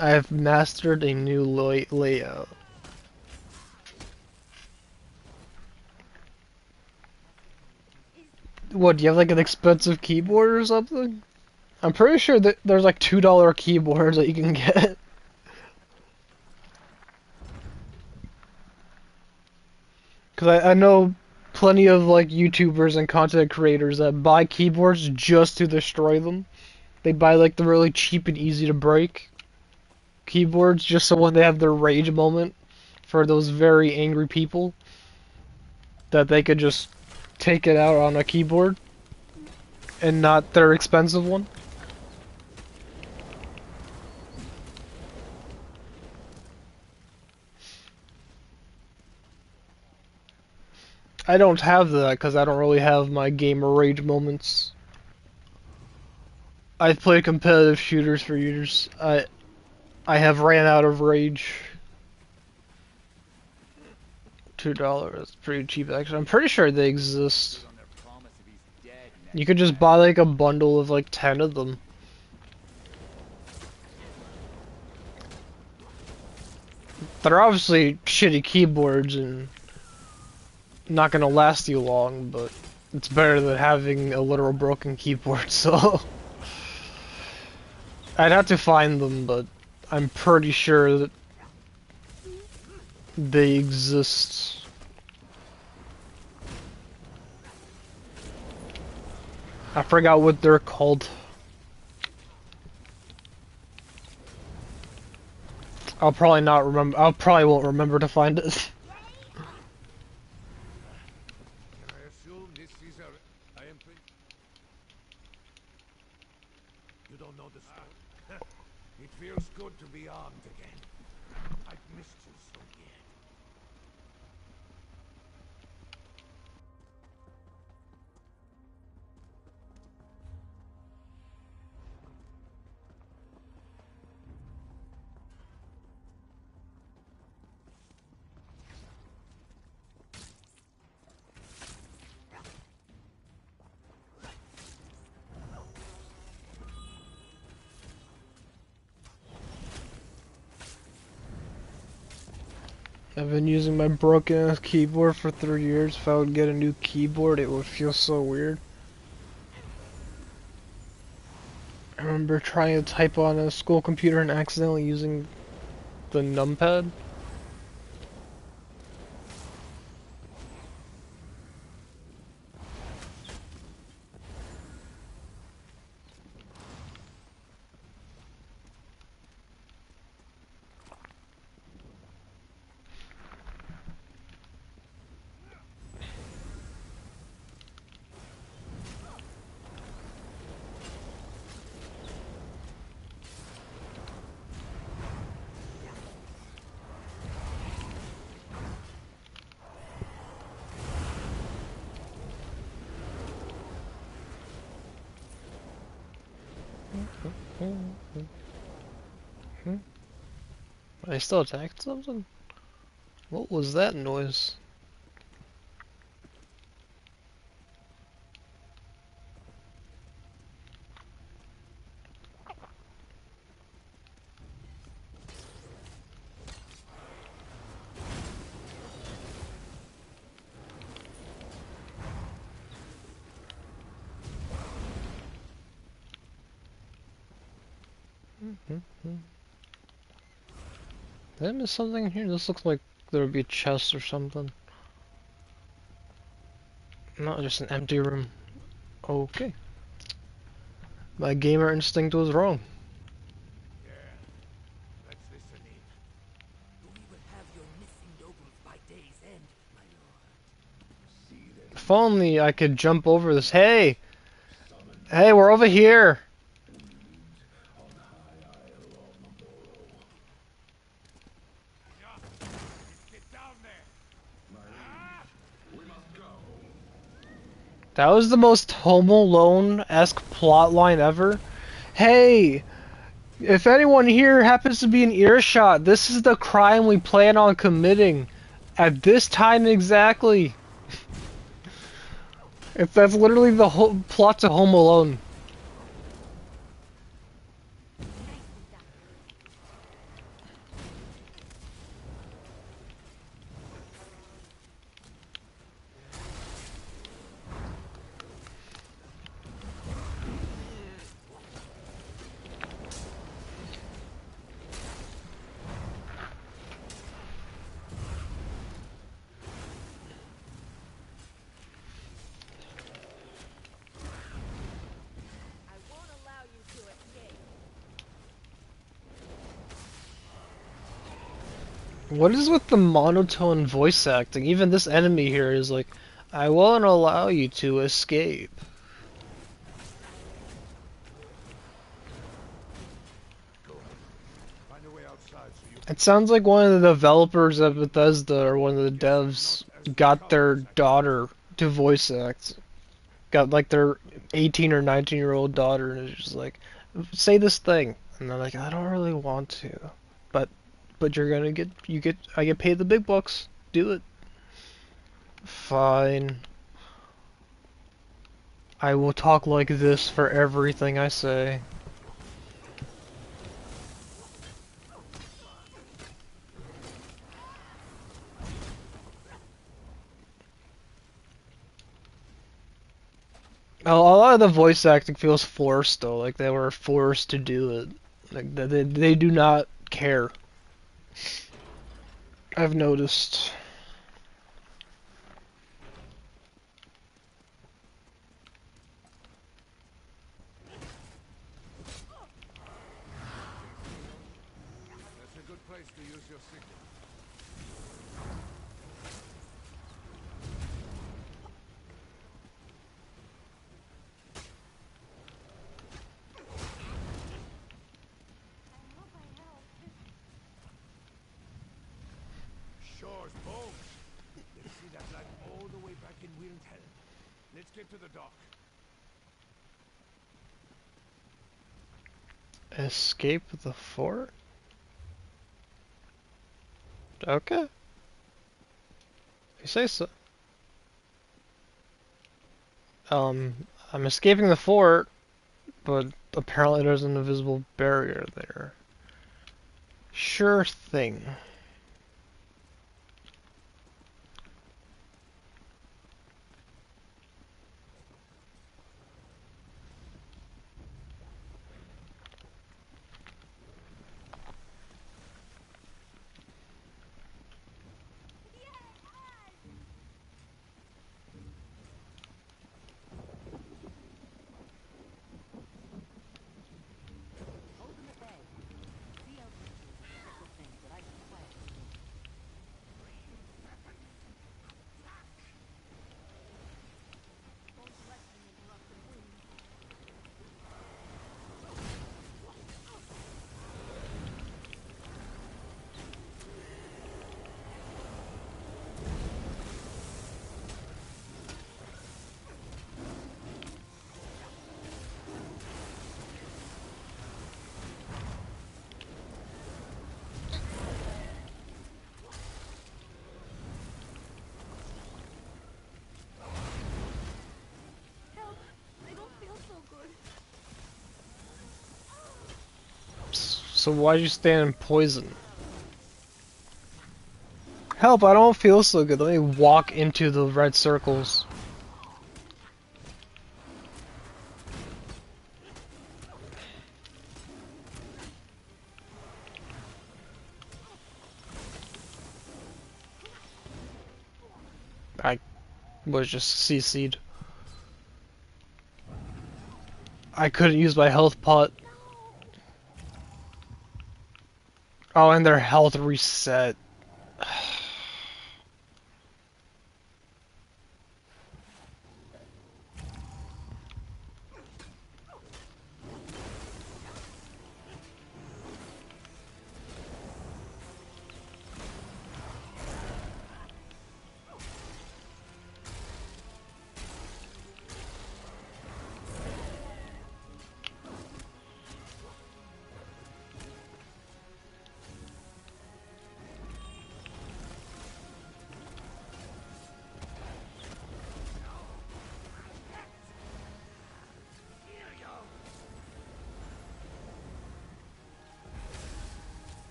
I have mastered a new layout. What, do you have like an expensive keyboard or something? I'm pretty sure that there's like $2 keyboards that you can get. Cause I know plenty of like YouTubers and content creators that buy keyboards just to destroy them. They buy like the really cheap and easy to break keyboards just so when they have their rage moment for those very angry people that they could just take it out on a keyboard and not their expensive one. I don't have that because I don't really have my gamer rage moments. I've played competitive shooters for years. I have ran out of rage. $2, that's pretty cheap actually. I'm pretty sure they exist. You could just buy like a bundle of like 10 of them. They're obviously shitty keyboards and not gonna last you long, but it's better than having a literal broken keyboard, so I'd have to find them, but I'm pretty sure that they exist. I forgot what they're called. I'll probably not remember. I'll probably won't remember to find it. Can I assume this is a... I am... You don't know the story? It feels good to be armed again. I've missed you so yet. I've been using my broken ass keyboard for 3 years. If I would get a new keyboard, it would feel so weird. I remember trying to type on a school computer and accidentally using the numpad. I still attacked something? What was that noise? Did I miss something in here? This looks like there would be a chest or something. Not just an empty room. Okay. My gamer instinct was wrong. Let's listen in. We will have your missing nobles by day's end, my lord. If only I could jump over this. Hey! Hey, we're over here! That was the most Home Alone-esque plotline ever. Hey! If anyone here happens to be in earshot, this is the crime we plan on committing. At this time exactly. If that's literally the whole plot to Home Alone. What is with the monotone voice acting? Even this enemy here is like, I won't allow you to escape. It sounds like one of the developers of Bethesda or one of the devs got their daughter to voice act. Got like their 18 or 19-year-old daughter and is just like, say this thing. And they're like, I don't really want to. But you're gonna I get paid the big bucks. Do it. Fine. I will talk like this for everything I say. A lot of the voice acting feels forced though, like they were forced to do it. Like they do not care. I've noticed. That's a good place to use your signal. Shore's bones. Let's see that line all the way back in Wildhelm. Let's get to the dock. Escape the fort? Okay. You say so. I'm escaping the fort, but apparently there's an invisible barrier there. Sure thing. Hold them at bay. See how little things that I can quiet. Help! I don't feel so good. So why'd you stand in poison? Help, I don't feel so good. Let me walk into the red circles. I was just CC'd. I couldn't use my health pot. Oh, and their health reset.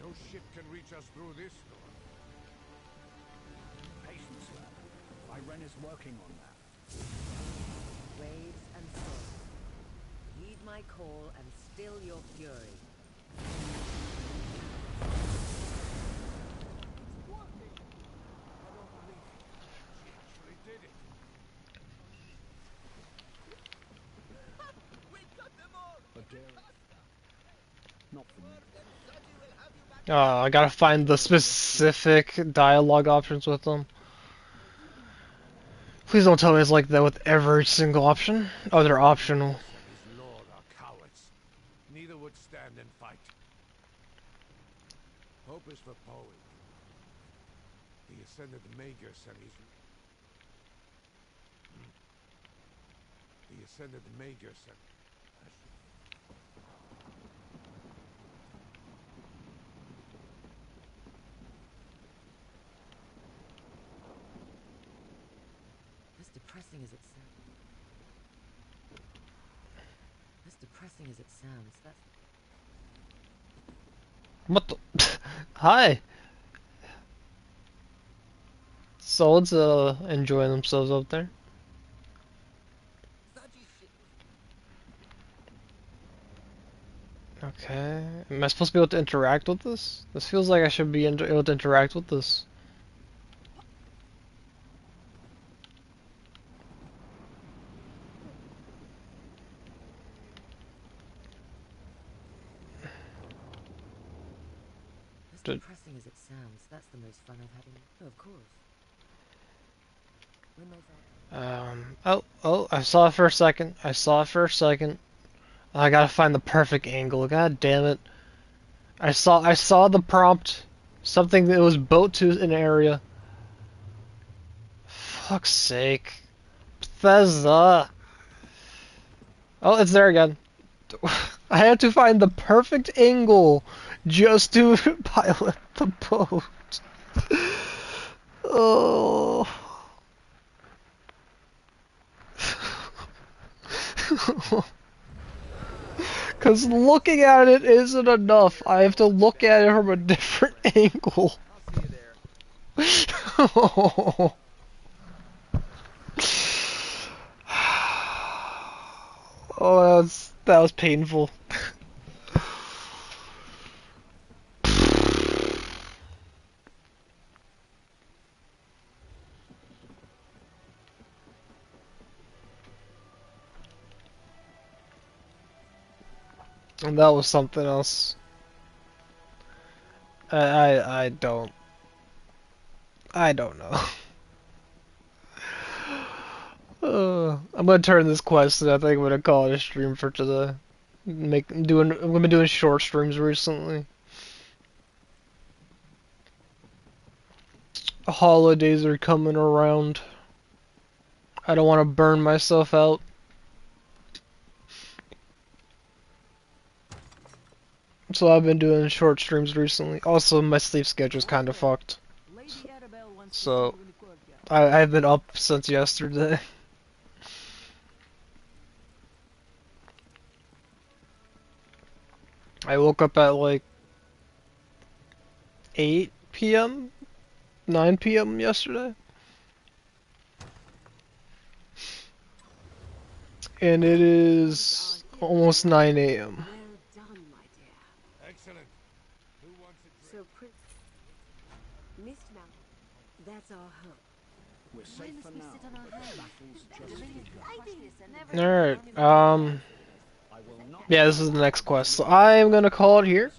No ship can reach us through this door. Patience, lad. Irene is working on that. Waves and storms. Heed my call and still your fury. Actually did it. Not for me. I gotta find the specific dialogue options with them. Please don't tell me it's like that with every single option. Oh, they're optional. His lord are cowards. Neither would stand and fight. Hope is for Poe. The ascended Magus and his... The ascended Magus and... As depressing as it sounds. depressing as it sounds, that's... What the? Hi. Someone's enjoying themselves up there. Okay. Am I supposed to be able to interact with this? This feels like I should be able to interact with this. As depressing as it sounds, that's the most fun I've had in... Oh, of course. Oh, I saw it for a second. I saw it for a second. I gotta find the perfect angle. God damn it. I saw the prompt. Something that was boat to an area. Fuck's sake. Bethesda. Oh, it's there again. I had to find the perfect angle just to pilot the boat. Oh. Because looking at it isn't enough. I have to look at it from a different angle. Oh. Oh, that was painful. And that was something else. I don't know. I'm gonna turn this quest and I think I'm gonna call it a stream for today. I've been doing short streams recently. Holidays are coming around. I don't want to burn myself out. So I've been doing short streams recently. Also, my sleep schedule's kind of fucked. So I've been up since yesterday. I woke up at like 8 p.m., 9 p.m. yesterday. And it is almost 9 a.m. Excellent. Who wants it? So, Prince... Mist Mountain, that's our home. We're safe for now. Alright, yeah, this is the next quest. So I am gonna call it here.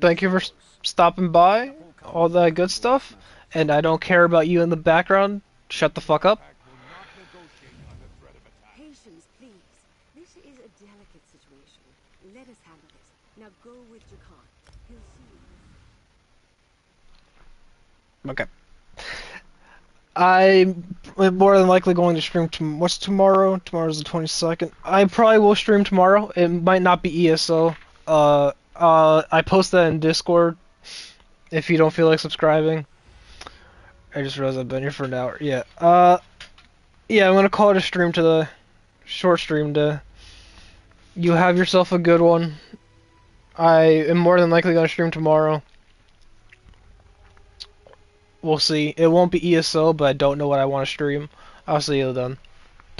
Thank you for stopping by, all that good stuff. And I don't care about you in the background. Shut the fuck up. Patience, please. This is a delicate situation. Let us handle this. Now go with Jakan. He'll see you. Okay. I'm more than likely going to stream what's tomorrow? Tomorrow's the 22nd. I probably will stream tomorrow. It might not be ESO. I post that in Discord if you don't feel like subscribing. I just realized I've been here for an hour. Yeah. Yeah, I'm gonna call it a stream today. Short stream day. You have yourself a good one. I am more than likely gonna stream tomorrow. We'll see. It won't be ESO, but I don't know what I want to stream. I'll see you then.